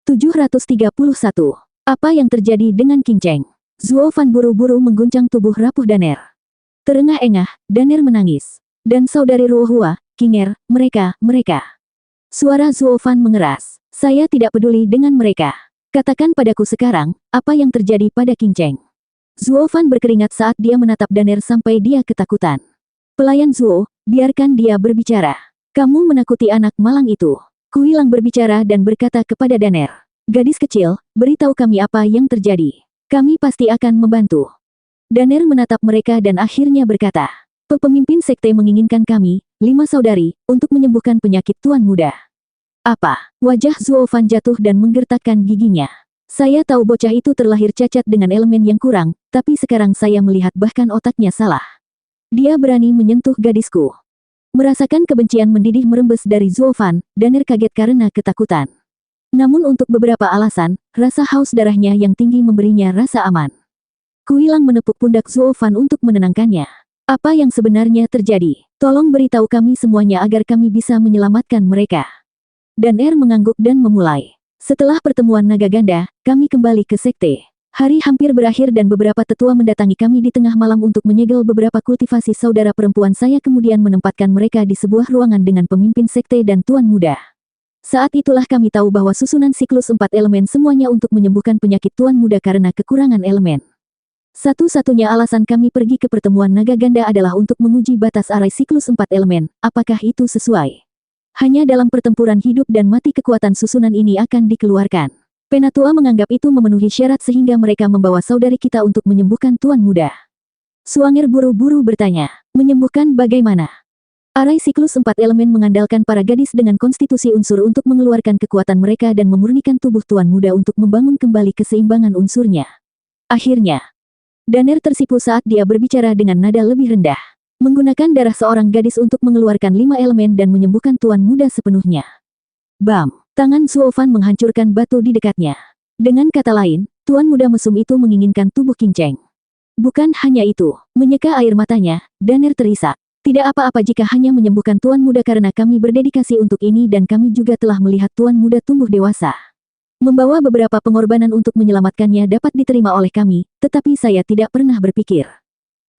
731. Apa yang terjadi dengan Qing Cheng? Zuo Fan buru-buru mengguncang tubuh rapuh Daner. Terengah-engah, Daner menangis. Dan saudari Ruohua, Qinger, mereka. Suara Zuo Fan mengeras. Saya tidak peduli dengan mereka. Katakan padaku sekarang, apa yang terjadi pada Qing Cheng? Zuo Fan berkeringat saat dia menatap Daner sampai dia ketakutan. Pelayan Zuo, biarkan dia berbicara. Kamu menakuti anak malang itu. Kuilang berbicara dan berkata kepada Daner. Gadis kecil, beritahu kami apa yang terjadi. Kami pasti akan membantu. Daner menatap mereka dan akhirnya berkata. Pemimpin sekte menginginkan kami, 5 saudari, untuk menyembuhkan penyakit Tuan Muda. Apa? Wajah Zuo Fan jatuh dan menggertakkan giginya. Saya tahu bocah itu terlahir cacat dengan elemen yang kurang, tapi sekarang saya melihat bahkan otaknya salah. Dia berani menyentuh gadisku. Merasakan kebencian mendidih merembes dari Zuo Fan, Daner kaget karena ketakutan. Namun untuk beberapa alasan, rasa haus darahnya yang tinggi memberinya rasa aman. Kuilang menepuk pundak Zuo Fan untuk menenangkannya. Apa yang sebenarnya terjadi? Tolong beritahu kami semuanya agar kami bisa menyelamatkan mereka. Daner mengangguk dan memulai. Setelah pertemuan naga ganda, kami kembali ke sekte. Hari hampir berakhir dan beberapa tetua mendatangi kami di tengah malam untuk menyegel beberapa kultivasi saudara perempuan saya kemudian menempatkan mereka di sebuah ruangan dengan pemimpin sekte dan Tuan Muda. Saat itulah kami tahu bahwa susunan siklus 4 elemen semuanya untuk menyembuhkan penyakit Tuan Muda karena kekurangan elemen. Satu-satunya alasan kami pergi ke pertemuan naga ganda adalah untuk menguji batas arai siklus 4 elemen, apakah itu sesuai. Hanya dalam pertempuran hidup dan mati kekuatan susunan ini akan dikeluarkan. Penatua menganggap itu memenuhi syarat sehingga mereka membawa saudari kita untuk menyembuhkan Tuan Muda. Suanger buru-buru bertanya, menyembuhkan bagaimana? Arai siklus 4 elemen mengandalkan para gadis dengan konstitusi unsur untuk mengeluarkan kekuatan mereka dan memurnikan tubuh Tuan Muda untuk membangun kembali keseimbangan unsurnya. Akhirnya, Daner tersipu saat dia berbicara dengan nada lebih rendah. Menggunakan darah seorang gadis untuk mengeluarkan 5 elemen dan menyembuhkan Tuan Muda sepenuhnya. Bam! Tangan Zuo Fan menghancurkan batu di dekatnya. Dengan kata lain, Tuan Muda mesum itu menginginkan tubuh Qing Cheng. Bukan hanya itu, menyeka air matanya, Daner terisak. Tidak apa-apa jika hanya menyembuhkan Tuan Muda karena kami berdedikasi untuk ini dan kami juga telah melihat Tuan Muda tumbuh dewasa. Membawa beberapa pengorbanan untuk menyelamatkannya dapat diterima oleh kami, tetapi saya tidak pernah berpikir.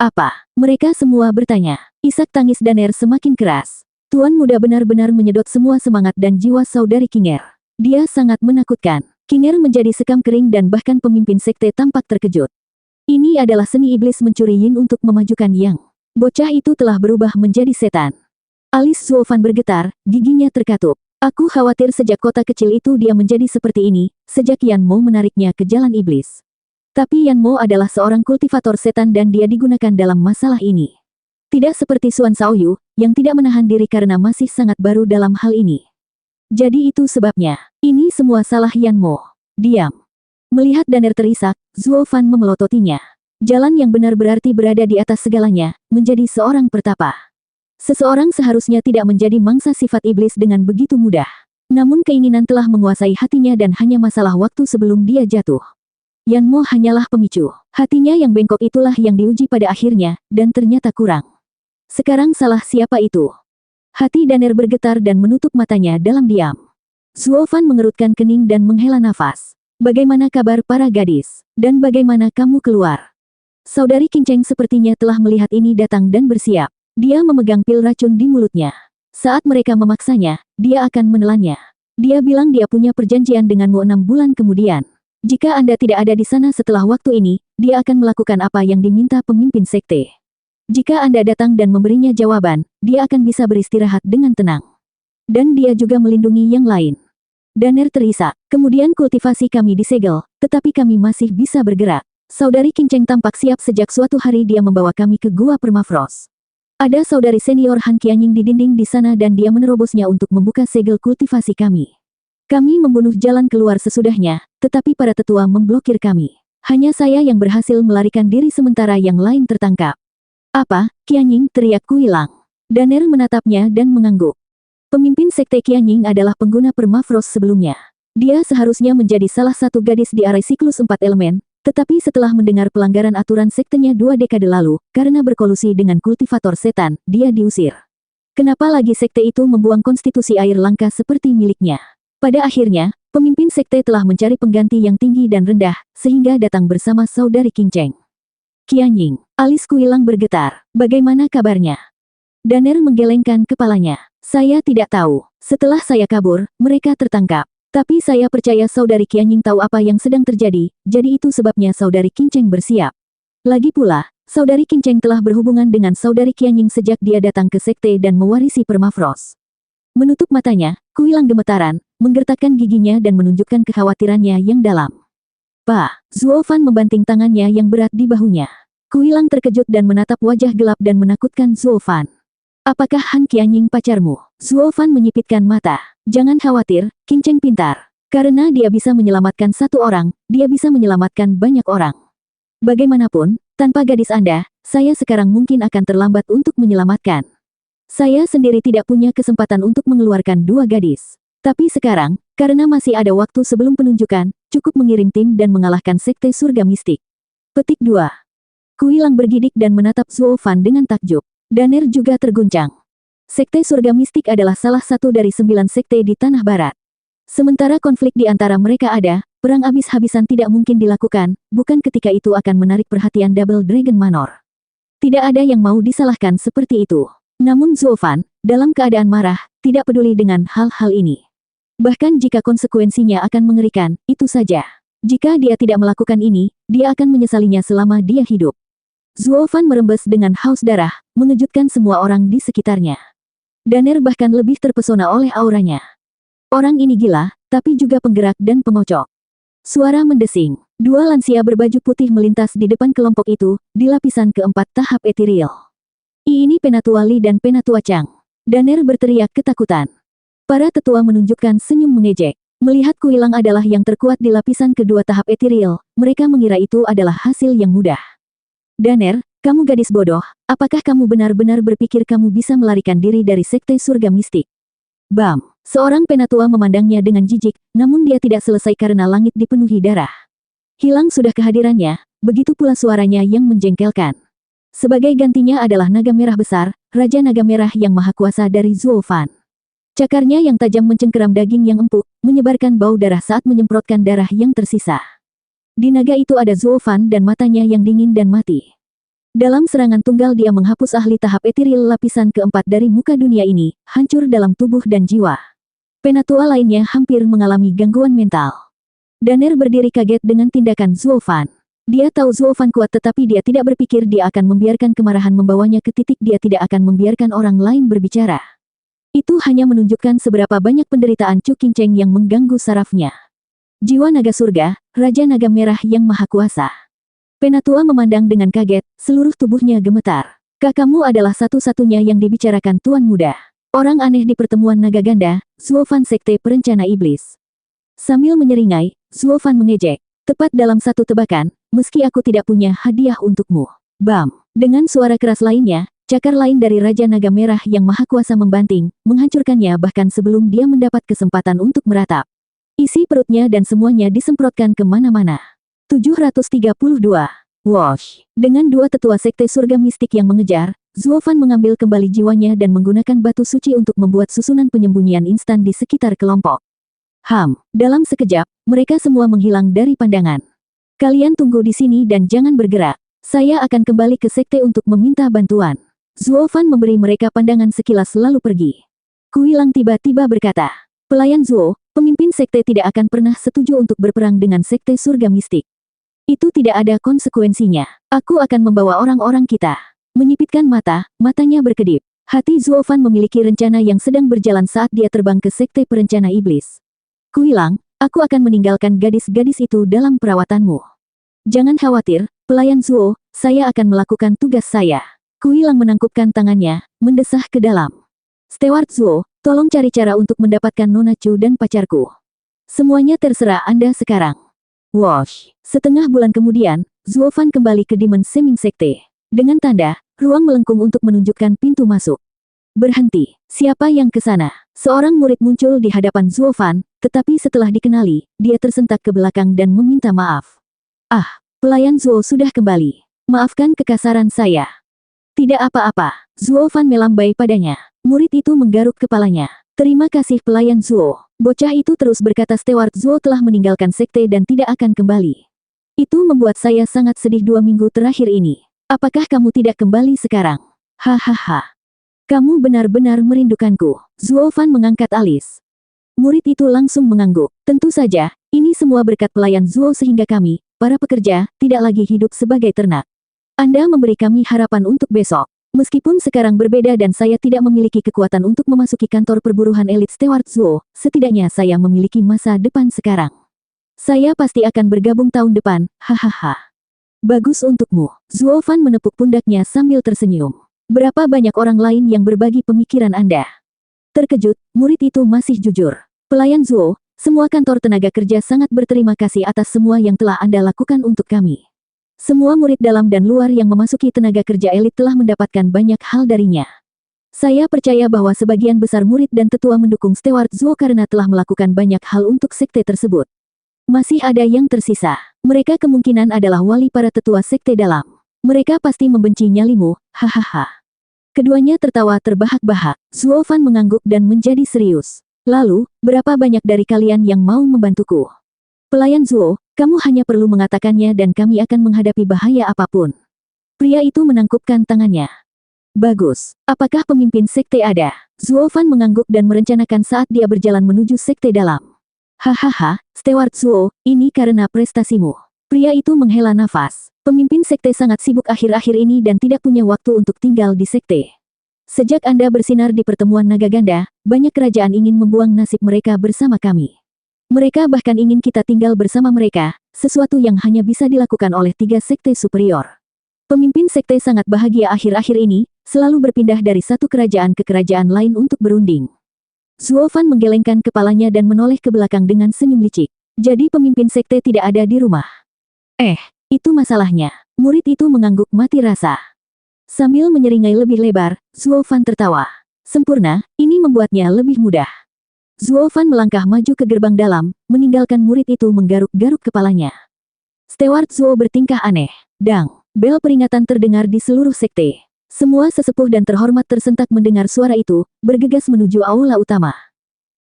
Apa? Mereka semua bertanya. Isak tangis Daner semakin keras. Tuan Muda benar-benar menyedot semua semangat dan jiwa saudari Qinger. Dia sangat menakutkan. Qinger menjadi sekam kering dan bahkan pemimpin sekte tampak terkejut. Ini adalah seni iblis mencuri yin untuk memajukan yang. Bocah itu telah berubah menjadi setan. Alis Zuo Fan bergetar, giginya terkatup. Aku khawatir sejak kota kecil itu dia menjadi seperti ini, sejak Yan Mo menariknya ke jalan iblis. Tapi Yan Mo adalah seorang kultivator setan dan dia digunakan dalam masalah ini. Tidak seperti Xuan Shaoyu, yang tidak menahan diri karena masih sangat baru dalam hal ini. Jadi itu sebabnya, ini semua salah Yan Mo. Diam. Melihat Daner terisak, Zuo Fan memelototinya. Jalan yang benar berarti berada di atas segalanya, menjadi seorang pertapa. Seseorang seharusnya tidak menjadi mangsa sifat iblis dengan begitu mudah. Namun keinginan telah menguasai hatinya dan hanya masalah waktu sebelum dia jatuh. Yan Mo hanyalah pemicu. Hatinya yang bengkok itulah yang diuji pada akhirnya, dan ternyata kurang. Sekarang salah siapa itu? Hati Daner bergetar dan menutup matanya dalam diam. Zuo Fan mengerutkan kening dan menghela nafas. Bagaimana kabar para gadis? Dan bagaimana kamu keluar? Saudari Qing Cheng sepertinya telah melihat ini datang dan bersiap. Dia memegang pil racun di mulutnya. Saat mereka memaksanya, dia akan menelannya. Dia bilang dia punya perjanjian denganmu 6 bulan kemudian. Jika Anda tidak ada di sana setelah waktu ini, dia akan melakukan apa yang diminta pemimpin sekte. Jika Anda datang dan memberinya jawaban, dia akan bisa beristirahat dengan tenang. Dan dia juga melindungi yang lain. Daner terisak. Kemudian kultivasi kami disegel, tetapi kami masih bisa bergerak. Saudari Qing Cheng tampak siap sejak suatu hari dia membawa kami ke Gua Permafrost. Ada saudari senior Han Qianying di dinding di sana dan dia menerobosnya untuk membuka segel kultivasi kami. Kami membunuh jalan keluar sesudahnya, tetapi para tetua memblokir kami. Hanya saya yang berhasil melarikan diri sementara yang lain tertangkap. Apa? Qianying, teriak Kuilang. Daner menatapnya dan mengangguk. Pemimpin sekte Qianying adalah pengguna Permafrost sebelumnya. Dia seharusnya menjadi salah satu gadis di arai siklus 4 elemen, tetapi setelah mendengar pelanggaran aturan sektenya 2 dekade lalu, karena berkolusi dengan kultivator setan, dia diusir. Kenapa lagi sekte itu membuang konstitusi air langka seperti miliknya? Pada akhirnya, Pemimpin sekte telah mencari pengganti yang tinggi dan rendah, sehingga datang bersama saudari Qing Cheng. Qianying, alis Kuilang bergetar. Bagaimana kabarnya? Daner menggelengkan kepalanya. Saya tidak tahu. Setelah saya kabur, mereka tertangkap. Tapi saya percaya saudari Qianying tahu apa yang sedang terjadi, jadi itu sebabnya saudari Qing Cheng bersiap. Lagi pula, saudari Qing Cheng telah berhubungan dengan saudari Qianying sejak dia datang ke sekte dan mewarisi permafrost. Menutup matanya, Kuilang gemetaran, menggertakkan giginya dan menunjukkan kekhawatirannya yang dalam. Pak, Zuo Fan membanting tangannya yang berat di bahunya. Kuilang terkejut dan menatap wajah gelap dan menakutkan Zuo Fan. Apakah Han Qianying pacarmu? Zuo Fan menyipitkan mata. Jangan khawatir, Qing Cheng pintar. Karena dia bisa menyelamatkan satu orang, dia bisa menyelamatkan banyak orang. Bagaimanapun, tanpa gadis Anda, saya sekarang mungkin akan terlambat untuk menyelamatkan. Saya sendiri tidak punya kesempatan untuk mengeluarkan dua gadis. Tapi sekarang, karena masih ada waktu sebelum penunjukan, cukup mengirim tim dan mengalahkan sekte surga mistik. Petik 2. Kuilang bergidik dan menatap Zuo Fan dengan takjub. Daner juga terguncang. Sekte surga mistik adalah salah satu dari 9 sekte di Tanah Barat. Sementara konflik di antara mereka ada, perang habis-habisan tidak mungkin dilakukan, bukan ketika itu akan menarik perhatian Double Dragon Manor. Tidak ada yang mau disalahkan seperti itu. Namun Zuo Fan, dalam keadaan marah, tidak peduli dengan hal-hal ini. Bahkan jika konsekuensinya akan mengerikan, itu saja. Jika dia tidak melakukan ini, dia akan menyesalinya selama dia hidup. Zuo Fan merembes dengan haus darah, mengejutkan semua orang di sekitarnya. Daner bahkan lebih terpesona oleh auranya. Orang ini gila, tapi juga penggerak dan pengocok. Suara mendesing. Dua lansia berbaju putih melintas di depan kelompok itu, di lapisan keempat tahap ethereal. Ini Penatua Li dan Penatua Chang. Daner berteriak ketakutan. Para tetua menunjukkan senyum mengejek. Melihat Kuilang adalah yang terkuat di lapisan kedua tahap ethereal, mereka mengira itu adalah hasil yang mudah. Daner, kamu gadis bodoh, apakah kamu benar-benar berpikir kamu bisa melarikan diri dari sekte surga mistik? Bam! Seorang penatua memandangnya dengan jijik, namun dia tidak selesai karena langit dipenuhi darah. Hilang sudah kehadirannya, begitu pula suaranya yang menjengkelkan. Sebagai gantinya adalah naga merah besar, Raja Naga Merah yang maha kuasa dari Zuo Fan. Cakarnya yang tajam mencengkeram daging yang empuk, menyebarkan bau darah saat menyemprotkan darah yang tersisa. Di naga itu ada Zuo Fan dan matanya yang dingin dan mati. Dalam serangan tunggal dia menghapus ahli tahap ethereal lapisan keempat dari muka dunia ini, hancur dalam tubuh dan jiwa. Penatua lainnya hampir mengalami gangguan mental. Daner berdiri kaget dengan tindakan Zuo Fan. Dia tahu Zuo Fan kuat tetapi dia tidak berpikir dia akan membiarkan kemarahan membawanya ke titik dia tidak akan membiarkan orang lain berbicara. Itu hanya menunjukkan seberapa banyak penderitaan Chu Qing Cheng yang mengganggu sarafnya. Jiwa naga surga, Raja Naga Merah yang maha kuasa. Penatua memandang dengan kaget, seluruh tubuhnya gemetar. Kakakmu adalah satu-satunya yang dibicarakan Tuan Muda. Orang aneh di pertemuan naga ganda, Zuo Fan Sekte Perencana Iblis. Sambil menyeringai, Zuo Fan mengejek. Tepat dalam satu tebakan, meski aku tidak punya hadiah untukmu. Bam! Dengan suara keras lainnya, cakar lain dari Raja Naga Merah yang maha kuasa membanting, menghancurkannya bahkan sebelum dia mendapat kesempatan untuk meratap. Isi perutnya dan semuanya disemprotkan kemana-mana. 732. Wash! Dengan dua tetua sekte surga mistik yang mengejar, Zuo Fan mengambil kembali jiwanya dan menggunakan batu suci untuk membuat susunan penyembunyian instan di sekitar kelompok. Dalam sekejap, mereka semua menghilang dari pandangan. Kalian tunggu di sini dan jangan bergerak. Saya akan kembali ke sekte untuk meminta bantuan. Zuo Fan memberi mereka pandangan sekilas lalu pergi. Kuilang tiba-tiba berkata, pelayan Zuo, pemimpin sekte tidak akan pernah setuju untuk berperang dengan sekte surga mistik. Itu tidak ada konsekuensinya. Aku akan membawa orang-orang kita. Menyipitkan mata, matanya berkedip. Hati Zuo Fan memiliki rencana yang sedang berjalan saat dia terbang ke sekte perencana iblis. Kuilang, aku akan meninggalkan gadis-gadis itu dalam perawatanmu. Jangan khawatir, pelayan Zuo, saya akan melakukan tugas saya. Kuilang menangkupkan tangannya, mendesah ke dalam. Steward Zuo, tolong cari cara untuk mendapatkan Nona Chu dan pacarku. Semuanya terserah Anda sekarang. Wash! Setengah bulan kemudian, Zuo Fan kembali ke Demon Seming Sekte. Dengan tanda, ruang melengkung untuk menunjukkan pintu masuk. Berhenti. Siapa yang ke sana? Seorang murid muncul di hadapan Zuo Fan, tetapi setelah dikenali, dia tersentak ke belakang dan meminta maaf. Ah, pelayan Zuo sudah kembali. Maafkan kekasaran saya. Tidak apa-apa. Zuo Fan melambai padanya. Murid itu menggaruk kepalanya. Terima kasih pelayan Zuo. Bocah itu terus berkata Steward Zuo telah meninggalkan sekte dan tidak akan kembali. Itu membuat saya sangat sedih 2 minggu terakhir ini. Apakah kamu tidak kembali sekarang? Hahaha. Kamu benar-benar merindukanku. Zuo Fan mengangkat alis. Murid itu langsung mengangguk. Tentu saja, ini semua berkat pelayan Zuo sehingga kami, para pekerja, tidak lagi hidup sebagai ternak. Anda memberi kami harapan untuk besok. Meskipun sekarang berbeda dan saya tidak memiliki kekuatan untuk memasuki kantor perburuan elit Steward Zuo, setidaknya saya memiliki masa depan sekarang. Saya pasti akan bergabung tahun depan, hahaha. Bagus untukmu. Zuo Fan menepuk pundaknya sambil tersenyum. Berapa banyak orang lain yang berbagi pemikiran Anda? Terkejut, murid itu masih jujur. Pelayan Zuo, semua kantor tenaga kerja sangat berterima kasih atas semua yang telah Anda lakukan untuk kami. Semua murid dalam dan luar yang memasuki tenaga kerja elit telah mendapatkan banyak hal darinya. Saya percaya bahwa sebagian besar murid dan tetua mendukung Steward Zuo karena telah melakukan banyak hal untuk sekte tersebut. Masih ada yang tersisa. Mereka kemungkinan adalah wali para tetua sekte dalam. Mereka pasti membenci nyalimu, hahaha. Keduanya tertawa terbahak-bahak. Zuo Fan mengangguk dan menjadi serius. Lalu, berapa banyak dari kalian yang mau membantuku? Pelayan Zuo, kamu hanya perlu mengatakannya dan kami akan menghadapi bahaya apapun. Pria itu menangkupkan tangannya. Bagus. Apakah pemimpin sekte ada? Zuo Fan mengangguk dan merencanakan saat dia berjalan menuju sekte dalam. Hahaha, Steward Zuo, ini karena prestasimu. Pria itu menghela nafas. Pemimpin sekte sangat sibuk akhir-akhir ini dan tidak punya waktu untuk tinggal di sekte. Sejak Anda bersinar di pertemuan naga ganda, banyak kerajaan ingin membuang nasib mereka bersama kami. Mereka bahkan ingin kita tinggal bersama mereka, sesuatu yang hanya bisa dilakukan oleh 3 sekte superior. Pemimpin sekte sangat bahagia akhir-akhir ini, selalu berpindah dari satu kerajaan ke kerajaan lain untuk berunding. Zuo Fan menggelengkan kepalanya dan menoleh ke belakang dengan senyum licik. Jadi pemimpin sekte tidak ada di rumah. Itu masalahnya. Murid itu mengangguk mati rasa. Sambil menyeringai lebih lebar, Zuo Fan tertawa. Sempurna, ini membuatnya lebih mudah. Zuo Fan melangkah maju ke gerbang dalam, meninggalkan murid itu menggaruk-garuk kepalanya. Steward Zuo bertingkah aneh. Dang, bel peringatan terdengar di seluruh sekte. Semua sesepuh dan terhormat tersentak mendengar suara itu, bergegas menuju aula utama.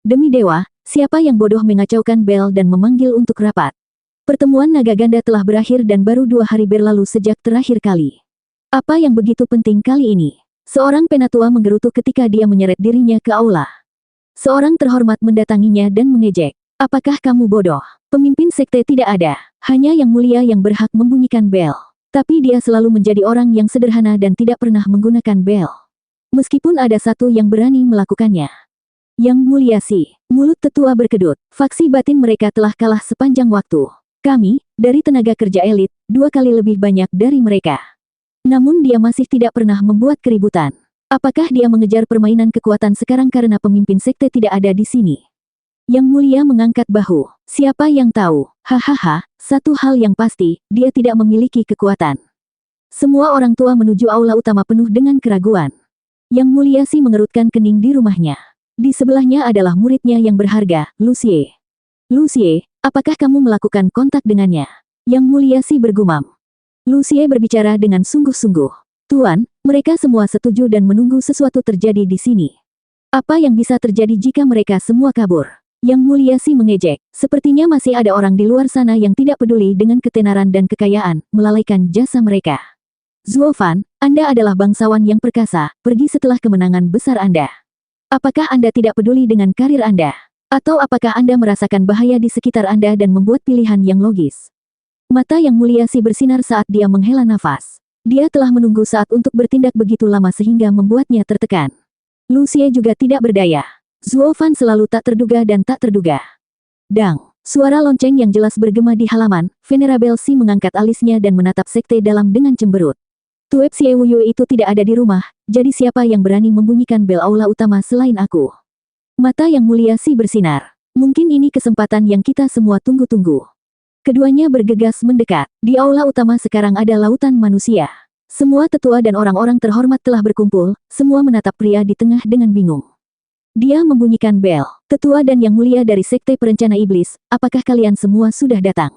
Demi dewa, siapa yang bodoh mengacaukan bel dan memanggil untuk rapat? Pertemuan naga ganda telah berakhir dan baru 2 hari berlalu sejak terakhir kali. Apa yang begitu penting kali ini? Seorang penatua menggerutu ketika dia menyeret dirinya ke aula. Seorang terhormat mendatanginya dan mengejek. Apakah kamu bodoh? Pemimpin sekte tidak ada. Hanya yang mulia yang berhak membunyikan bel. Tapi dia selalu menjadi orang yang sederhana dan tidak pernah menggunakan bel. Meskipun ada satu yang berani melakukannya. Yang mulia sih. Mulut tetua berkedut. Faksi batin mereka telah kalah sepanjang waktu. Kami, dari tenaga kerja elit, 2 kali lebih banyak dari mereka. Namun dia masih tidak pernah membuat keributan. Apakah dia mengejar permainan kekuatan sekarang karena pemimpin sekte tidak ada di sini? Yang mulia mengangkat bahu. Siapa yang tahu? Hahaha, satu hal yang pasti, dia tidak memiliki kekuatan. Semua orang tua menuju aula utama penuh dengan keraguan. Yang mulia sih mengerutkan kening di rumahnya. Di sebelahnya adalah muridnya yang berharga, Lucie. Lucie, apakah kamu melakukan kontak dengannya? Yang mulia sih bergumam. Lucie berbicara dengan sungguh-sungguh. Tuan, mereka semua setuju dan menunggu sesuatu terjadi di sini. Apa yang bisa terjadi jika mereka semua kabur? Yang mulia sih mengejek. Sepertinya masih ada orang di luar sana yang tidak peduli dengan ketenaran dan kekayaan, melalaikan jasa mereka. Zuo Fan, Anda adalah bangsawan yang perkasa, pergi setelah kemenangan besar Anda. Apakah Anda tidak peduli dengan karir Anda? Atau apakah Anda merasakan bahaya di sekitar Anda dan membuat pilihan yang logis? Mata yang mulia sih bersinar saat dia menghela nafas. Dia telah menunggu saat untuk bertindak begitu lama sehingga membuatnya tertekan. Lucie juga tidak berdaya. Zuo Fan selalu tak terduga dan tak terduga. Dang, suara lonceng yang jelas bergema di halaman. Venerable Si mengangkat alisnya dan menatap sekte dalam dengan cemberut. Tuep Siewuyu itu tidak ada di rumah, jadi siapa yang berani membunyikan bel aula utama selain aku? Mata yang mulia Si bersinar. Mungkin ini kesempatan yang kita semua tunggu-tunggu. Keduanya bergegas mendekat. Di aula utama sekarang ada lautan manusia. Semua tetua dan orang-orang terhormat telah berkumpul, semua menatap pria di tengah dengan bingung. Dia membunyikan bel. Tetua dan yang mulia dari sekte perencana iblis, apakah kalian semua sudah datang?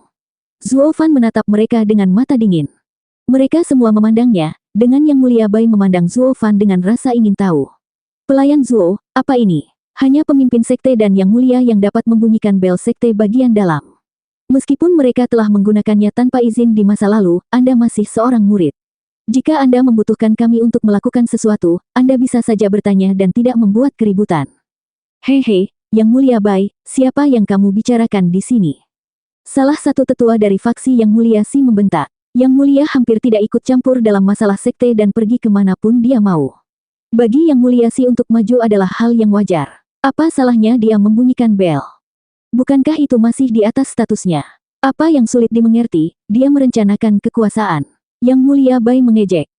Zuo Fan menatap mereka dengan mata dingin. Mereka semua memandangnya, dengan yang mulia Bai memandang Zuo Fan dengan rasa ingin tahu. Pelayan Zuo, apa ini? Hanya pemimpin sekte dan yang mulia yang dapat membunyikan bel sekte bagian dalam. Meskipun mereka telah menggunakannya tanpa izin di masa lalu, Anda masih seorang murid. Jika Anda membutuhkan kami untuk melakukan sesuatu, Anda bisa saja bertanya dan tidak membuat keributan. Hehe, Yang Mulia Bai, siapa yang kamu bicarakan di sini? Salah satu tetua dari faksi Yang Mulia Si membentak. Yang Mulia hampir tidak ikut campur dalam masalah sekte dan pergi kemanapun dia mau. Bagi Yang Mulia Si untuk maju adalah hal yang wajar. Apa salahnya dia membunyikan bel? Bukankah itu masih di atas statusnya? Apa yang sulit dimengerti, dia merencanakan kekuasaan. Yang Mulia Bai mengejek.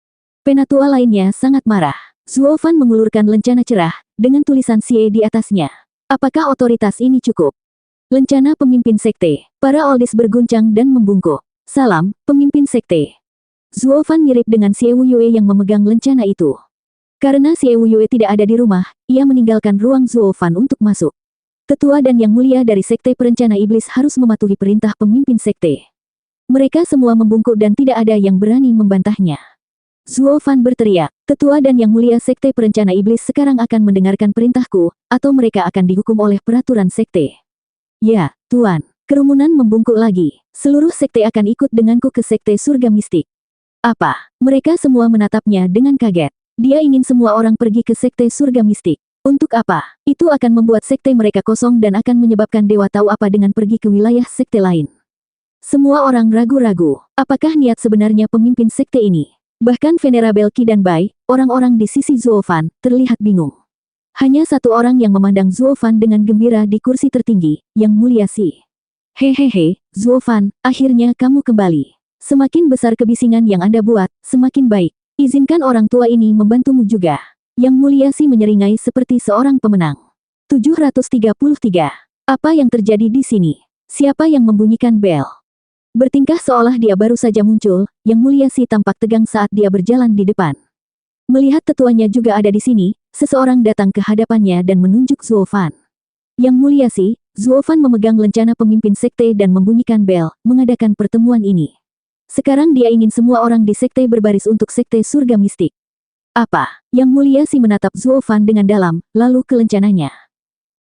Penatua lainnya sangat marah. Zuo Fan mengulurkan lencana cerah, dengan tulisan Xie di atasnya. Apakah otoritas ini cukup? Lencana pemimpin sekte. Para oldis berguncang dan membungkuk. Salam, pemimpin sekte. Zuo Fan mirip dengan Xie Wuyue yang memegang lencana itu. Karena Xie Wuyue tidak ada di rumah, ia meninggalkan ruang Zuo Fan untuk masuk. Tetua dan yang mulia dari sekte perencana iblis harus mematuhi perintah pemimpin sekte. Mereka semua membungkuk dan tidak ada yang berani membantahnya. Zuo Fan berteriak, tetua dan yang mulia sekte perencana iblis sekarang akan mendengarkan perintahku, atau mereka akan dihukum oleh peraturan sekte. Ya, Tuan. Kerumunan membungkuk lagi. Seluruh sekte akan ikut denganku ke sekte surga mistik. Apa? Mereka semua menatapnya dengan kaget. Dia ingin semua orang pergi ke sekte surga mistik. Untuk apa? Itu akan membuat sekte mereka kosong dan akan menyebabkan dewa tahu apa dengan pergi ke wilayah sekte lain. Semua orang ragu-ragu, apakah niat sebenarnya pemimpin sekte ini? Bahkan Venerabel Qi dan Bai, orang-orang di sisi Zuo Fan, terlihat bingung. Hanya satu orang yang memandang Zuo Fan dengan gembira di kursi tertinggi, Yang Mulia Si. Hehehe, Zuo Fan, akhirnya kamu kembali. Semakin besar kebisingan yang Anda buat, semakin baik. Izinkan orang tua ini membantumu juga. Yang Mulia Si menyeringai seperti seorang pemenang. 733. Apa yang terjadi di sini? Siapa yang membunyikan bel? Bertingkah seolah dia baru saja muncul, Yang Mulia Si tampak tegang saat dia berjalan di depan. Melihat tetuanya juga ada di sini, seseorang datang ke hadapannya dan menunjuk Zuo Fan. Yang Mulia Si, Zuo Fan memegang lencana pemimpin sekte dan membunyikan bel, mengadakan pertemuan ini. Sekarang dia ingin semua orang di sekte berbaris untuk sekte surga mistik. Apa? Yang Mulia Si menatap Zuo Fan dengan dalam, lalu ke lencananya.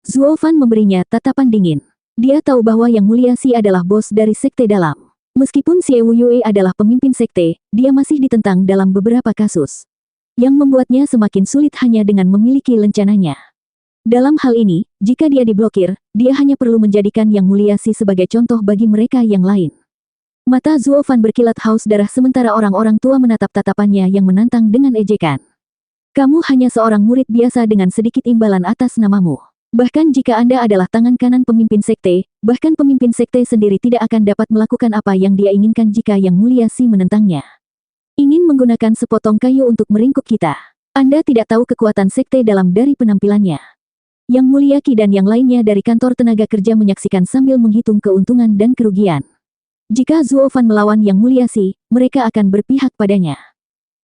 Zuo Fan memberinya tatapan dingin. Dia tahu bahwa Yang Mulia Si adalah bos dari sekte dalam. Meskipun Xie Wuyue adalah pemimpin sekte, dia masih ditentang dalam beberapa kasus. Yang membuatnya semakin sulit hanya dengan memiliki lencananya. Dalam hal ini, jika dia diblokir, dia hanya perlu menjadikan Yang Mulia Si sebagai contoh bagi mereka yang lain. Mata Zuo Fan berkilat haus darah sementara orang-orang tua menatap tatapannya yang menantang dengan ejekan. Kamu hanya seorang murid biasa dengan sedikit imbalan atas namamu. Bahkan jika Anda adalah tangan kanan pemimpin sekte, bahkan pemimpin sekte sendiri tidak akan dapat melakukan apa yang dia inginkan jika Yang Mulia Si menentangnya. Ingin menggunakan sepotong kayu untuk meringkuk kita. Anda tidak tahu kekuatan sekte dalam dari penampilannya. Yang Mulia Qi dan yang lainnya dari kantor tenaga kerja menyaksikan sambil menghitung keuntungan dan kerugian. Jika Zuo Fan melawan Yang Mulia Si, mereka akan berpihak padanya.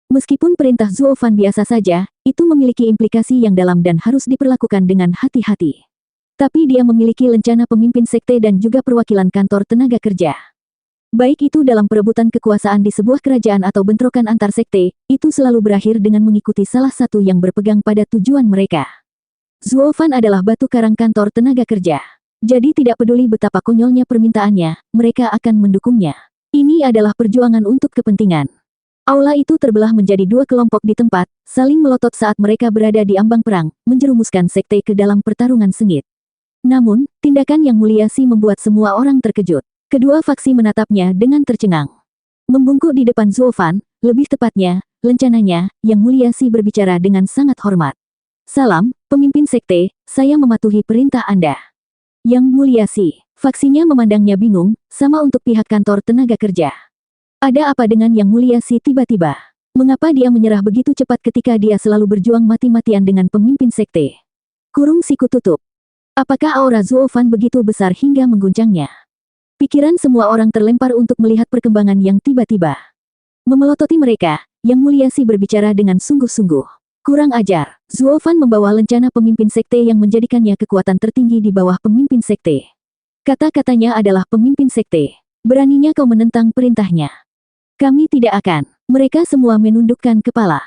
Meskipun perintah Zuo Fan biasa saja, itu memiliki implikasi yang dalam dan harus diperlakukan dengan hati-hati. Tapi dia memiliki lencana pemimpin sekte dan juga perwakilan kantor tenaga kerja. Baik itu dalam perebutan kekuasaan di sebuah kerajaan atau bentrokan antar sekte, itu selalu berakhir dengan mengikuti salah satu yang berpegang pada tujuan mereka. Zuo Fan adalah batu karang kantor tenaga kerja. Jadi tidak peduli betapa konyolnya permintaannya, mereka akan mendukungnya. Ini adalah perjuangan untuk kepentingan. Aula itu terbelah menjadi dua kelompok di tempat, saling melotot saat mereka berada di ambang perang, menjerumuskan sekte ke dalam pertarungan sengit. Namun, tindakan Yang Mulia Si membuat semua orang terkejut. Kedua faksi menatapnya dengan tercengang. Membungkuk di depan Zuo Fan, lebih tepatnya, lencananya, Yang Mulia Si berbicara dengan sangat hormat. Salam, pemimpin sekte, saya mematuhi perintah Anda. Yang Mulia Si, faksinya memandangnya bingung, sama untuk pihak kantor tenaga kerja. Ada apa dengan Yang Mulia Si tiba-tiba? Mengapa dia menyerah begitu cepat ketika dia selalu berjuang mati-matian dengan pemimpin sekte? Kurung siku tutup. Apakah aura Zuo Fan begitu besar hingga mengguncangnya? Pikiran semua orang terlempar untuk melihat perkembangan yang tiba-tiba. Memelototi mereka, Yang Mulia Si berbicara dengan sungguh-sungguh. Kurang ajar, Zuo Fan membawa lencana pemimpin sekte yang menjadikannya kekuatan tertinggi di bawah pemimpin sekte. Kata-katanya adalah pemimpin sekte. Beraninya kau menentang perintahnya? Kami tidak akan. Mereka semua menundukkan kepala.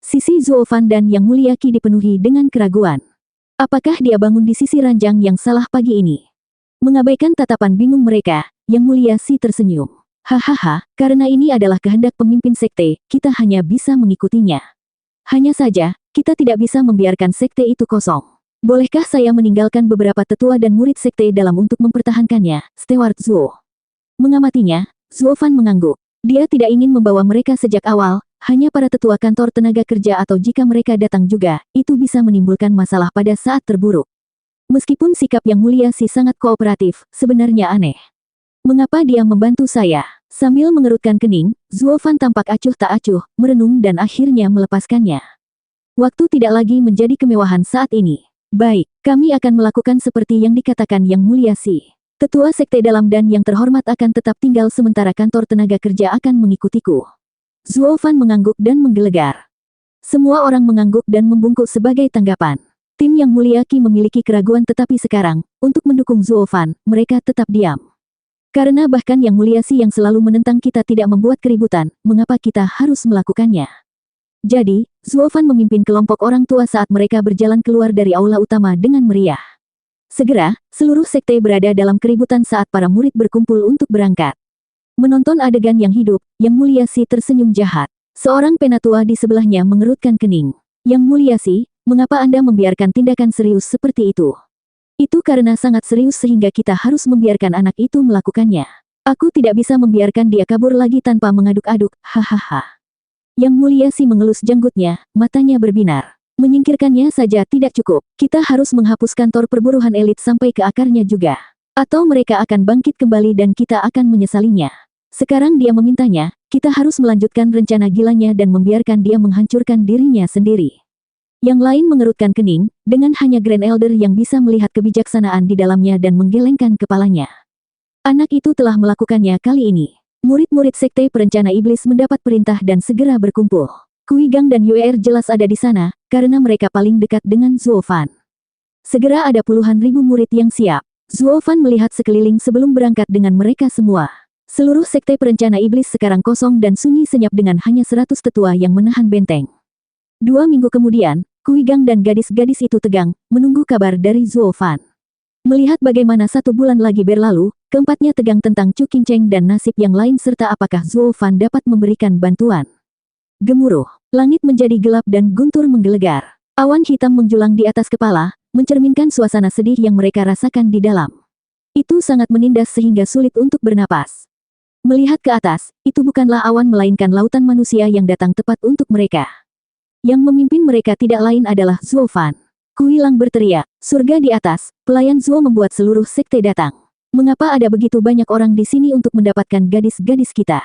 Sisi Zuo Fan dan Yang Mulia Qi dipenuhi dengan keraguan. Apakah dia bangun di sisi ranjang yang salah pagi ini? Mengabaikan tatapan bingung mereka, Yang Mulia Si tersenyum. Hahaha, karena ini adalah kehendak pemimpin sekte, kita hanya bisa mengikutinya. Hanya saja, kita tidak bisa membiarkan sekte itu kosong. Bolehkah saya meninggalkan beberapa tetua dan murid sekte dalam untuk mempertahankannya, Steward Zuo? Mengamatinya, Zuo Fan mengangguk. Dia tidak ingin membawa mereka sejak awal, hanya para tetua kantor tenaga kerja atau jika mereka datang juga, itu bisa menimbulkan masalah pada saat terburuk. Meskipun sikap Yang Mulia Si sangat kooperatif, sebenarnya aneh. Mengapa dia membantu saya? Sambil mengerutkan kening, Zuo Fan tampak acuh tak acuh, merenung dan akhirnya melepaskannya. Waktu tidak lagi menjadi kemewahan saat ini. Baik, kami akan melakukan seperti yang dikatakan Yang Mulia Si. Tetua sekte dalam dan yang terhormat akan tetap tinggal sementara kantor tenaga kerja akan mengikutiku. Zuo Fan mengangguk dan menggelegar. Semua orang mengangguk dan membungkuk sebagai tanggapan. Tim Yang Mulia Ki memiliki keraguan tetapi sekarang, untuk mendukung Zuo Fan, mereka tetap diam. Karena bahkan Yang Mulia Si yang selalu menentang kita tidak membuat keributan, mengapa kita harus melakukannya? Jadi, Zuo Fan memimpin kelompok orang tua saat mereka berjalan keluar dari aula utama dengan meriah. Segera, seluruh sekte berada dalam keributan saat para murid berkumpul untuk berangkat. Menonton adegan yang hidup, Yang Mulia Si tersenyum jahat. Seorang penatua di sebelahnya mengerutkan kening. Yang Mulia Si, mengapa Anda membiarkan tindakan serius seperti itu? Itu karena sangat serius sehingga kita harus membiarkan anak itu melakukannya. Aku tidak bisa membiarkan dia kabur lagi tanpa mengaduk-aduk, hahaha. Yang Mulia Si mengelus janggutnya, matanya berbinar. Menyingkirkannya saja tidak cukup, kita harus menghapus kantor perburuhan elit sampai ke akarnya juga. Atau mereka akan bangkit kembali dan kita akan menyesalinya. Sekarang dia memintanya, kita harus melanjutkan rencana gilanya dan membiarkan dia menghancurkan dirinya sendiri. Yang lain mengerutkan kening, dengan hanya Grand Elder yang bisa melihat kebijaksanaan di dalamnya dan menggelengkan kepalanya. Anak itu telah melakukannya kali ini. Murid-murid sekte perencana iblis mendapat perintah dan segera berkumpul. Kui Gang dan Yuer jelas ada di sana, karena mereka paling dekat dengan Zuo Fan. Segera ada puluhan ribu murid yang siap. Zuo Fan melihat sekeliling sebelum berangkat dengan mereka semua. Seluruh sekte perencana iblis sekarang kosong dan sunyi senyap dengan hanya 100 tetua yang menahan benteng. 2 minggu kemudian, Kui Gang dan gadis-gadis itu tegang, menunggu kabar dari Zuo Fan. Melihat bagaimana 1 bulan lagi berlalu, keempatnya tegang tentang Chu Qingcheng dan nasib yang lain serta apakah Zuo Fan dapat memberikan bantuan. Gemuruh, langit menjadi gelap dan guntur menggelegar. Awan hitam menjulang di atas kepala, mencerminkan suasana sedih yang mereka rasakan di dalam. Itu sangat menindas sehingga sulit untuk bernapas. Melihat ke atas, itu bukanlah awan melainkan lautan manusia yang datang tepat untuk mereka. Yang memimpin mereka tidak lain adalah Zuo Fan. Kui Lang berteriak, surga di atas, pelayan Zuo membuat seluruh sekte datang. Mengapa ada begitu banyak orang di sini untuk mendapatkan gadis-gadis kita?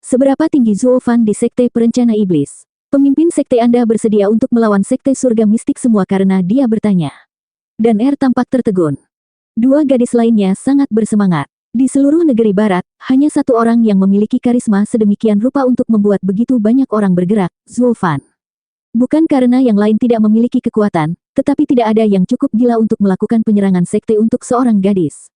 Seberapa tinggi Zuo Fan di sekte perencana iblis? Pemimpin sekte Anda bersedia untuk melawan sekte surga mistik semua karena dia bertanya. Dan tampak tertegun. 2 gadis lainnya sangat bersemangat. Di seluruh negeri barat, hanya 1 orang yang memiliki karisma sedemikian rupa untuk membuat begitu banyak orang bergerak, Zuo Fan. Bukan karena yang lain tidak memiliki kekuatan, tetapi tidak ada yang cukup gila untuk melakukan penyerangan sekte untuk seorang gadis.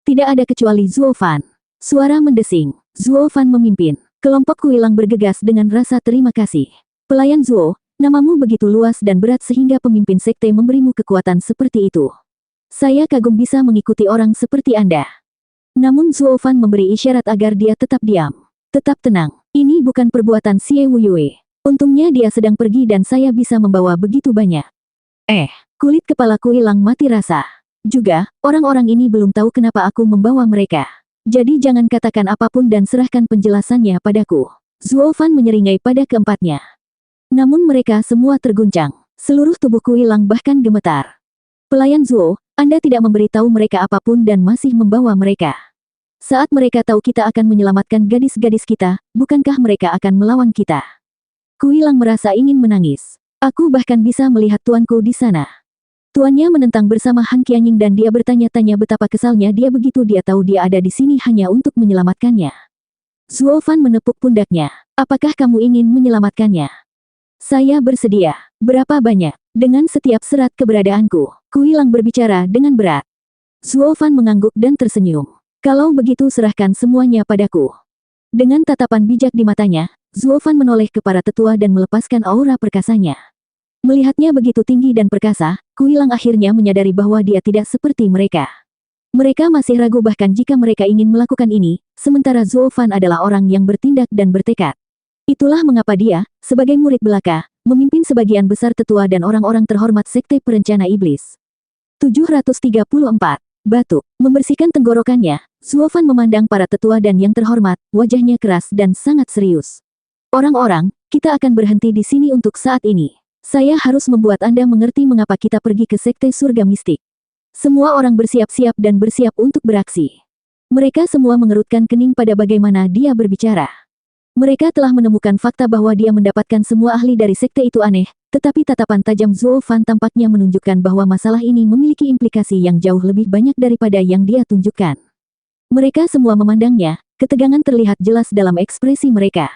Tidak ada kecuali Zuo Fan. Suara mendesing. Zuo Fan memimpin. Kelompok Kui Lang bergegas dengan rasa terima kasih. Pelayan Zuo, namamu begitu luas dan berat sehingga pemimpin sekte memberimu kekuatan seperti itu. Saya kagum bisa mengikuti orang seperti Anda. Namun Zuo Fan memberi isyarat agar dia tetap diam. Tetap tenang. Ini bukan perbuatan Xie Wuyue. Untungnya dia sedang pergi dan saya bisa membawa begitu banyak. Kulit kepala Kui Lang mati rasa. Juga, orang-orang ini belum tahu kenapa aku membawa mereka. Jadi jangan katakan apapun dan serahkan penjelasannya padaku. Zuo Fan menyeringai pada keempatnya. Namun mereka semua terguncang. Seluruh tubuh Kui Lang bahkan gemetar. Pelayan Zuo, Anda tidak memberitahu mereka apapun dan masih membawa mereka. Saat mereka tahu kita akan menyelamatkan gadis-gadis kita, bukankah mereka akan melawan kita? Kui Lang merasa ingin menangis. Aku bahkan bisa melihat tuanku di sana. Tuannya menentang bersama Han Qianying dan dia bertanya-tanya betapa kesalnya dia begitu dia tahu dia ada di sini hanya untuk menyelamatkannya. Zuo Fan menepuk pundaknya. Apakah kamu ingin menyelamatkannya? Saya bersedia. Berapa banyak? Dengan setiap serat keberadaanku. Kui Lang berbicara dengan berat. Zuo Fan mengangguk dan tersenyum. Kalau begitu serahkan semuanya padaku. Dengan tatapan bijak di matanya, Zuo Fan menoleh ke para tetua dan melepaskan aura perkasanya. Melihatnya begitu tinggi dan perkasa, Kuilang akhirnya menyadari bahwa dia tidak seperti mereka. Mereka masih ragu bahkan jika mereka ingin melakukan ini, sementara Zuo Fan adalah orang yang bertindak dan bertekad. Itulah mengapa dia, sebagai murid belaka, memimpin sebagian besar tetua dan orang-orang terhormat Sekte Perencana Iblis. 734. Batuk. Membersihkan tenggorokannya, Zuo Fan memandang para tetua dan yang terhormat, wajahnya keras dan sangat serius. Orang-orang, kita akan berhenti di sini untuk saat ini. Saya harus membuat Anda mengerti mengapa kita pergi ke Sekte Surga Mistik. Semua orang bersiap-siap dan bersiap untuk beraksi. Mereka semua mengerutkan kening pada bagaimana dia berbicara. Mereka telah menemukan fakta bahwa dia mendapatkan semua ahli dari sekte itu aneh, tetapi tatapan tajam Zuo Fan tampaknya menunjukkan bahwa masalah ini memiliki implikasi yang jauh lebih banyak daripada yang dia tunjukkan. Mereka semua memandangnya, ketegangan terlihat jelas dalam ekspresi mereka.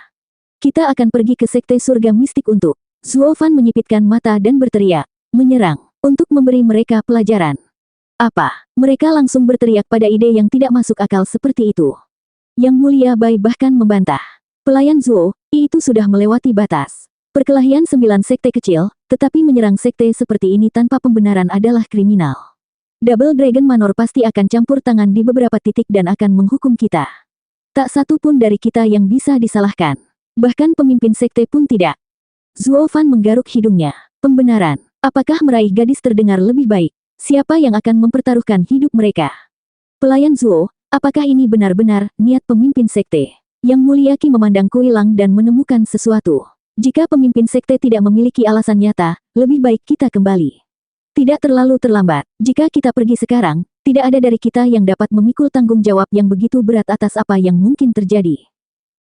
Kita akan pergi ke Sekte Surga Mistik untuk... Zuo Fan menyipitkan mata dan berteriak, menyerang, untuk memberi mereka pelajaran. Apa? Mereka langsung berteriak pada ide yang tidak masuk akal seperti itu. Yang Mulia Bai bahkan membantah. Pelayan Zuo, itu sudah melewati batas. Perkelahian 9 sekte kecil, tetapi menyerang sekte seperti ini tanpa pembenaran adalah kriminal. Double Dragon Manor pasti akan campur tangan di beberapa titik dan akan menghukum kita. Tak satu pun dari kita yang bisa disalahkan. Bahkan pemimpin sekte pun tidak. Zuo Fan menggaruk hidungnya. Pembenaran. Apakah meraih gadis terdengar lebih baik? Siapa yang akan mempertaruhkan hidup mereka? Pelayan Zuo, apakah ini benar-benar niat pemimpin sekte? Yang Mulia Qi memandang Kuilang dan menemukan sesuatu. Jika pemimpin sekte tidak memiliki alasan nyata, lebih baik kita kembali. Tidak terlalu terlambat. Jika kita pergi sekarang, tidak ada dari kita yang dapat memikul tanggung jawab yang begitu berat atas apa yang mungkin terjadi.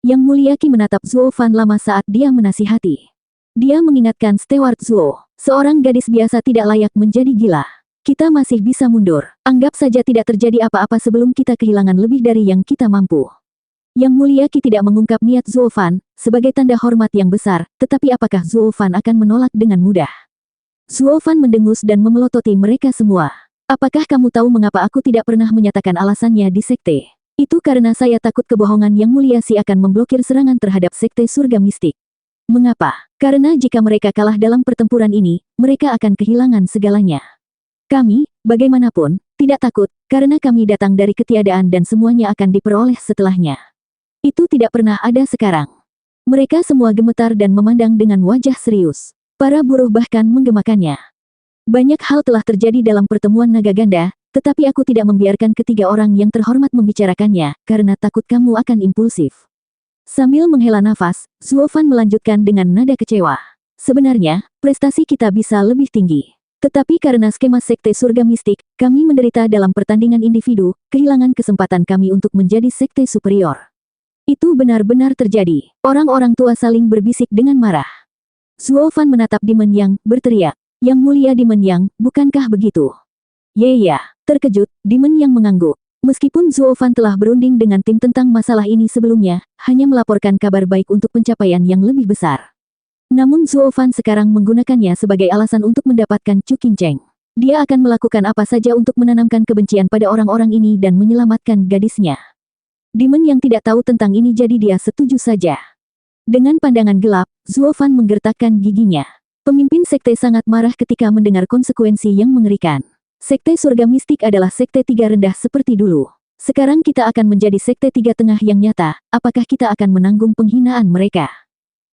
Yang Mulia Qi menatap Zuo Fan lama saat dia menasihati. Dia mengingatkan Steward Zuo, seorang gadis biasa tidak layak menjadi gila. Kita masih bisa mundur. Anggap saja tidak terjadi apa-apa sebelum kita kehilangan lebih dari yang kita mampu. Yang Mulia Qi tidak mengungkap niat Zuo Fan, sebagai tanda hormat yang besar, tetapi apakah Zuo Fan akan menolak dengan mudah? Zuo Fan mendengus dan memelototi mereka semua. Apakah kamu tahu mengapa aku tidak pernah menyatakan alasannya di sekte? Itu karena saya takut kebohongan Yang Mulia Si akan memblokir serangan terhadap Sekte Surga Mistik. Mengapa? Karena jika mereka kalah dalam pertempuran ini, mereka akan kehilangan segalanya. Kami, bagaimanapun, tidak takut, karena kami datang dari ketiadaan dan semuanya akan diperoleh setelahnya. Itu tidak pernah ada sekarang. Mereka semua gemetar dan memandang dengan wajah serius. Para buruh bahkan menggemakannya. Banyak hal telah terjadi dalam pertemuan naga ganda, tetapi aku tidak membiarkan ketiga orang yang terhormat membicarakannya, karena takut kamu akan impulsif. Sambil menghela nafas, Zuo Fan melanjutkan dengan nada kecewa. Sebenarnya, prestasi kita bisa lebih tinggi. Tetapi karena skema Sekte Surga Mistik, kami menderita dalam pertandingan individu, kehilangan kesempatan kami untuk menjadi sekte superior. Itu benar-benar terjadi. Orang-orang tua saling berbisik dengan marah. Zuo Fan menatap Demon Yang, berteriak. Yang Mulia Demon Yang, bukankah begitu? Ya, terkejut, Demon Yang mengangguk. Meskipun Zuo Fan telah berunding dengan tim tentang masalah ini sebelumnya, hanya melaporkan kabar baik untuk pencapaian yang lebih besar. Namun Zuo Fan sekarang menggunakannya sebagai alasan untuk mendapatkan Chu Qingcheng. Dia akan melakukan apa saja untuk menanamkan kebencian pada orang-orang ini dan menyelamatkan gadisnya. Demon yang tidak tahu tentang ini jadi dia setuju saja. Dengan pandangan gelap, Zuo Fan menggertakkan giginya. Pemimpin sekte sangat marah ketika mendengar konsekuensi yang mengerikan. Sekte Surga Mistik adalah sekte tiga rendah seperti dulu. Sekarang kita akan menjadi sekte tiga tengah yang nyata, apakah kita akan menanggung penghinaan mereka?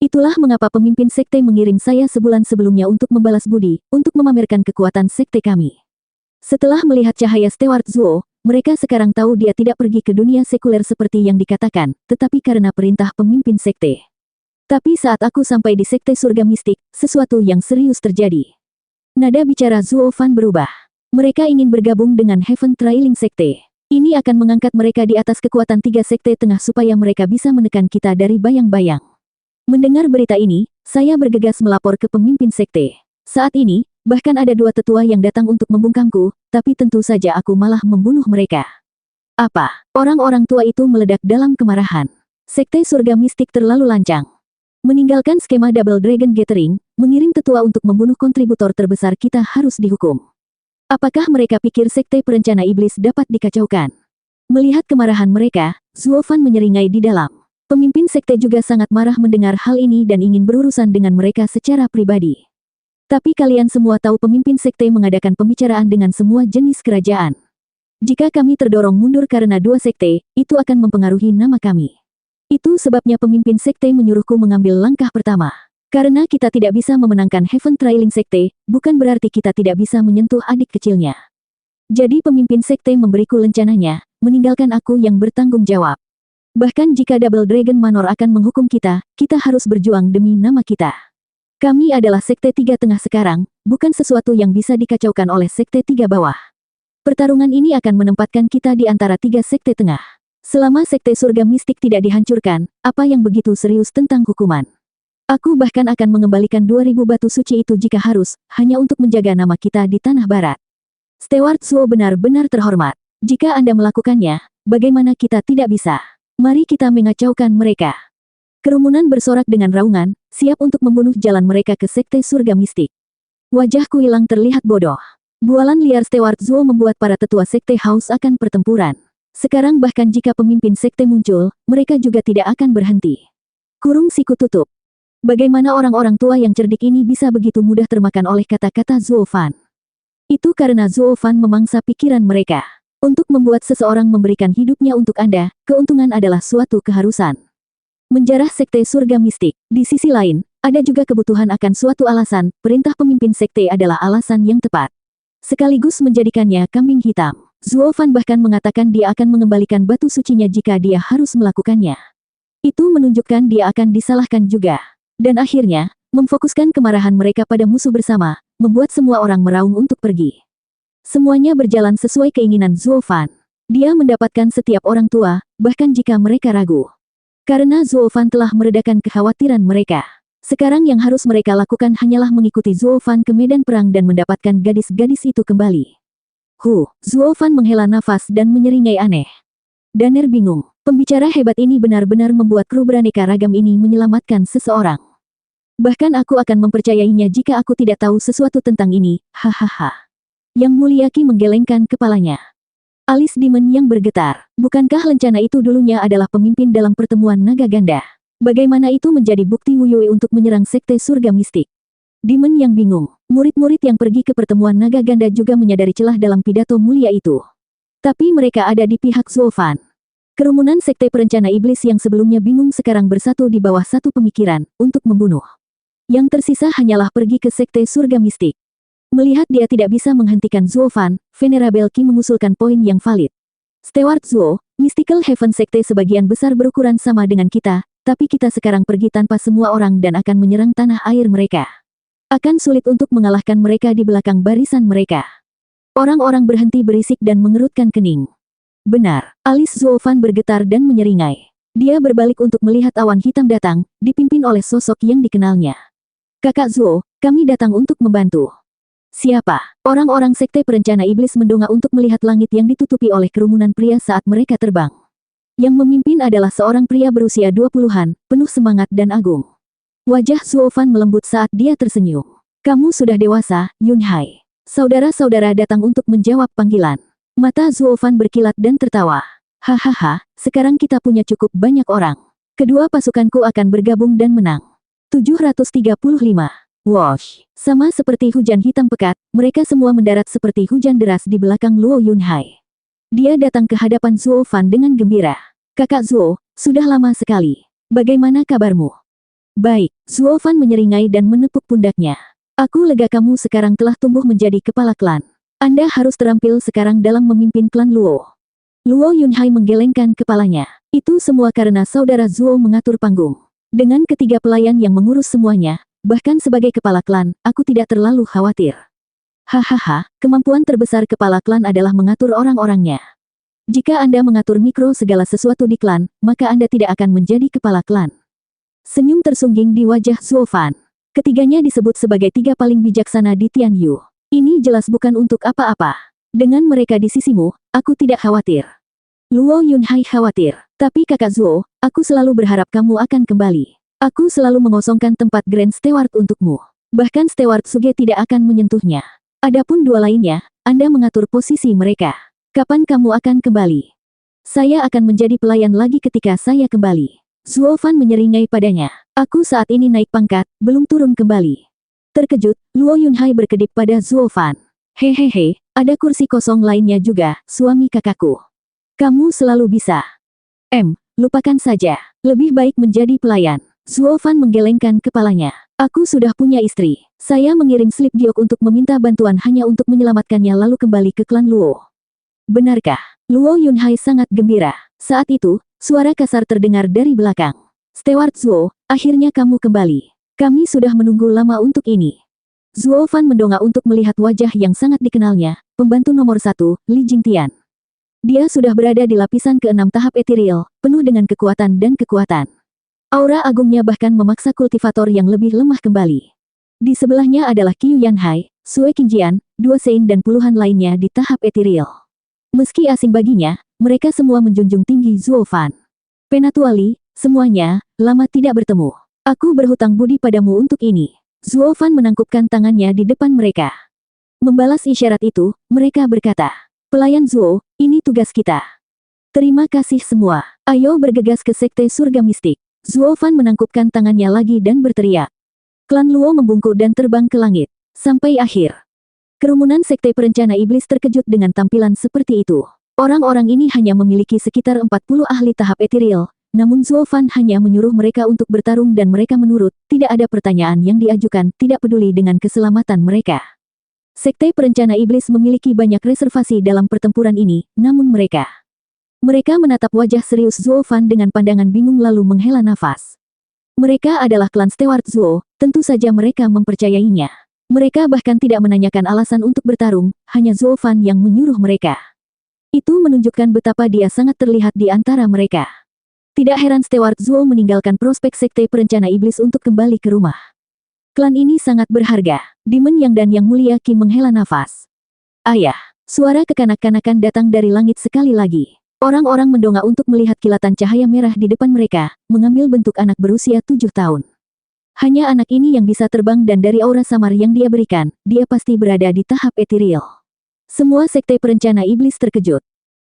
Itulah mengapa pemimpin sekte mengirim saya sebulan sebelumnya untuk membalas budi, untuk memamerkan kekuatan sekte kami. Setelah melihat cahaya Steward Zuo, mereka sekarang tahu dia tidak pergi ke dunia sekuler seperti yang dikatakan, tetapi karena perintah pemimpin sekte. Tapi saat aku sampai di Sekte Surga Mistik, sesuatu yang serius terjadi. Nada bicara Zuo Fan berubah. Mereka ingin bergabung dengan Heaven Trailing Sekte. Ini akan mengangkat mereka di atas kekuatan tiga sekte tengah supaya mereka bisa menekan kita dari bayang-bayang. Mendengar berita ini, saya bergegas melapor ke pemimpin sekte. Saat ini, bahkan ada dua tetua yang datang untuk membungkamku, tapi tentu saja aku malah membunuh mereka. Apa? Orang-orang tua itu meledak dalam kemarahan. Sekte Surga Mistik terlalu lancang. Meninggalkan skema Double Dragon Gathering, mengirim tetua untuk membunuh kontributor terbesar kita harus dihukum. Apakah mereka pikir Sekte Perencana Iblis dapat dikacaukan? Melihat kemarahan mereka, Zuo Fan menyeringai di dalam. Pemimpin sekte juga sangat marah mendengar hal ini dan ingin berurusan dengan mereka secara pribadi. Tapi kalian semua tahu pemimpin sekte mengadakan pembicaraan dengan semua jenis kerajaan. Jika kami terdorong mundur karena dua sekte, itu akan mempengaruhi nama kami. Itu sebabnya pemimpin sekte menyuruhku mengambil langkah pertama. Karena kita tidak bisa memenangkan Heaven Trailing Sekte, bukan berarti kita tidak bisa menyentuh adik kecilnya. Jadi pemimpin sekte memberiku lencananya, meninggalkan aku yang bertanggung jawab. Bahkan jika Double Dragon Manor akan menghukum kita, kita harus berjuang demi nama kita. Kami adalah Sekte Tiga Tengah sekarang, bukan sesuatu yang bisa dikacaukan oleh Sekte Tiga Bawah. Pertarungan ini akan menempatkan kita di antara tiga Sekte Tengah. Selama Sekte Surga Mistik tidak dihancurkan, apa yang begitu serius tentang hukuman? Aku bahkan akan mengembalikan 2000 batu suci itu jika harus, hanya untuk menjaga nama kita di Tanah Barat. Steward Zuo benar-benar terhormat. Jika Anda melakukannya, bagaimana kita tidak bisa? Mari kita mengacaukan mereka. Kerumunan bersorak dengan raungan, siap untuk membunuh jalan mereka ke Sekte Surga Mistik. Wajah Kuilang terlihat bodoh. Bualan liar Steward Zuo membuat para tetua Sekte haus akan pertempuran. Sekarang bahkan jika pemimpin Sekte muncul, mereka juga tidak akan berhenti. Kurung siku tutup. Bagaimana orang-orang tua yang cerdik ini bisa begitu mudah termakan oleh kata-kata Zuo Fan? Itu karena Zuo Fan memangsa pikiran mereka. Untuk membuat seseorang memberikan hidupnya untuk Anda, keuntungan adalah suatu keharusan. Menjarah Sekte Surga Mistik. Di sisi lain, ada juga kebutuhan akan suatu alasan, perintah pemimpin sekte adalah alasan yang tepat. Sekaligus menjadikannya kambing hitam. Zuo Fan bahkan mengatakan dia akan mengembalikan batu sucinya jika dia harus melakukannya. Itu menunjukkan dia akan disalahkan juga. Dan akhirnya, memfokuskan kemarahan mereka pada musuh bersama, membuat semua orang meraung untuk pergi. Semuanya berjalan sesuai keinginan Zuo Fan. Dia mendapatkan setiap orang tua, bahkan jika mereka ragu. Karena Zuo Fan telah meredakan kekhawatiran mereka. Sekarang yang harus mereka lakukan hanyalah mengikuti Zuo Fan ke medan perang dan mendapatkan gadis-gadis itu kembali. Zuo Fan menghela nafas dan menyeringai aneh. Daner bingung. Pembicara hebat ini benar-benar membuat kru beraneka ragam ini menyelamatkan seseorang. Bahkan aku akan mempercayainya jika aku tidak tahu sesuatu tentang ini, hahaha. Yang Mulia Qi menggelengkan kepalanya. Alis Demon yang bergetar. Bukankah lencana itu dulunya adalah pemimpin dalam pertemuan naga ganda? Bagaimana itu menjadi bukti Wu Yue untuk menyerang Sekte Surga Mistik? Demon yang bingung. Murid-murid yang pergi ke pertemuan naga ganda juga menyadari celah dalam pidato mulia itu. Tapi mereka ada di pihak Zuo Fan. Kerumunan Sekte Perencana Iblis yang sebelumnya bingung sekarang bersatu di bawah satu pemikiran, untuk membunuh. Yang tersisa hanyalah pergi ke Sekte Surga Mistik. Melihat dia tidak bisa menghentikan Zuo Fan, Venerable Qi mengusulkan poin yang valid. Steward Zuo, Mystical Heaven Sekte sebagian besar berukuran sama dengan kita, tapi kita sekarang pergi tanpa semua orang dan akan menyerang tanah air mereka. Akan sulit untuk mengalahkan mereka di belakang barisan mereka. Orang-orang berhenti berisik dan mengerutkan kening. Benar, alis Zuo Fan bergetar dan menyeringai. Dia berbalik untuk melihat awan hitam datang, dipimpin oleh sosok yang dikenalnya. Kakak Zuo, kami datang untuk membantu. Siapa? Orang-orang Sekte Perencana Iblis mendongak untuk melihat langit yang ditutupi oleh kerumunan pria saat mereka terbang. Yang memimpin adalah seorang pria berusia 20-an, penuh semangat dan agung. Wajah Zuo Fan melembut saat dia tersenyum. Kamu sudah dewasa, Yun Hai. Saudara-saudara datang untuk menjawab panggilan. Mata Zuo Fan berkilat dan tertawa. Hahaha, sekarang kita punya cukup banyak orang. Kedua pasukanku akan bergabung dan menang. 735. Wosh. Sama seperti hujan hitam pekat, mereka semua mendarat seperti hujan deras di belakang Luo Yunhai. Dia datang ke hadapan Zuo Fan dengan gembira. Kakak Zuo, sudah lama sekali. Bagaimana kabarmu? Baik, Zuo Fan menyeringai dan menepuk pundaknya. Aku lega kamu sekarang telah tumbuh menjadi kepala klan. Anda harus terampil sekarang dalam memimpin klan Luo. Luo Yunhai menggelengkan kepalanya. Itu semua karena saudara Zuo mengatur panggung. Dengan ketiga pelayan yang mengurus semuanya, bahkan sebagai kepala klan, aku tidak terlalu khawatir. Hahaha, kemampuan terbesar kepala klan adalah mengatur orang-orangnya. Jika Anda mengatur mikro segala sesuatu di klan, maka Anda tidak akan menjadi kepala klan. Senyum tersungging di wajah Zuo Fan. Ketiganya disebut sebagai tiga paling bijaksana di Tianyu. Ini jelas bukan untuk apa-apa. Dengan mereka di sisimu, aku tidak khawatir. Luo Yunhai khawatir. Tapi kakak Zuo, aku selalu berharap kamu akan kembali. Aku selalu mengosongkan tempat Grand Steward untukmu. Bahkan Steward Suge tidak akan menyentuhnya. Adapun dua lainnya, Anda mengatur posisi mereka. Kapan kamu akan kembali? Saya akan menjadi pelayan lagi ketika saya kembali. Zuo Fan menyeringai padanya. Aku saat ini naik pangkat, belum turun kembali. Terkejut, Luo Yunhai berkedip pada Zuo Fan. Hehehe, ada kursi kosong lainnya juga, suami kakakku. Kamu selalu bisa. Lupakan saja. Lebih baik menjadi pelayan. Zuo Fan menggelengkan kepalanya. Aku sudah punya istri. Saya mengirim slip giok untuk meminta bantuan hanya untuk menyelamatkannya lalu kembali ke klan Luo. Benarkah? Luo Yunhai sangat gembira. Saat itu, suara kasar terdengar dari belakang. Steward Zuo, akhirnya kamu kembali. Kami sudah menunggu lama untuk ini. Zuo Fan mendongak untuk melihat wajah yang sangat dikenalnya, pembantu nomor 1, Li Jingtian. Dia sudah berada di lapisan ke-6 tahap ethereal, penuh dengan kekuatan dan kekuatan. Aura agungnya bahkan memaksa kultivator yang lebih lemah kembali. Di sebelahnya adalah Qiu Yanhai, Sue Qingjian, dua Sein dan puluhan lainnya di tahap ethereal. Meski asing baginya, mereka semua menjunjung tinggi Zuo Fan. Penatuali, semuanya, lama tidak bertemu. Aku berhutang budi padamu untuk ini. Zuo Fan menangkupkan tangannya di depan mereka. Membalas isyarat itu, mereka berkata, "Pelayan Zuo, ini tugas kita. Terima kasih semua. Ayo bergegas ke Sekte Surga Mistik." Zuo Fan menangkupkan tangannya lagi dan berteriak. Klan Luo membungkuk dan terbang ke langit. Sampai akhir. Kerumunan Sekte Perencana Iblis terkejut dengan tampilan seperti itu. Orang-orang ini hanya memiliki sekitar 40 ahli tahap ethereal, namun Zuo Fan hanya menyuruh mereka untuk bertarung dan mereka menurut, tidak ada pertanyaan yang diajukan, tidak peduli dengan keselamatan mereka. Sekte Perencana Iblis memiliki banyak reservasi dalam pertempuran ini, namun mereka menatap wajah serius Zuo Fan dengan pandangan bingung lalu menghela nafas. Mereka adalah klan Steward Zuo, tentu saja mereka mempercayainya. Mereka bahkan tidak menanyakan alasan untuk bertarung, hanya Zuo Fan yang menyuruh mereka. Itu menunjukkan betapa dia sangat terlihat di antara mereka. Tidak heran Steward Zuo meninggalkan prospek Sekte Perencana Iblis untuk kembali ke rumah. Klan ini sangat berharga. Demon Yang dan Yang Mulia Qi menghela nafas. Ayah, suara kekanak-kanakan datang dari langit sekali lagi. Orang-orang mendongak untuk melihat kilatan cahaya merah di depan mereka, mengambil bentuk anak berusia 7 tahun. Hanya anak ini yang bisa terbang dan dari aura samar yang dia berikan, dia pasti berada di tahap ethereal. Semua Sekte Perencana Iblis terkejut.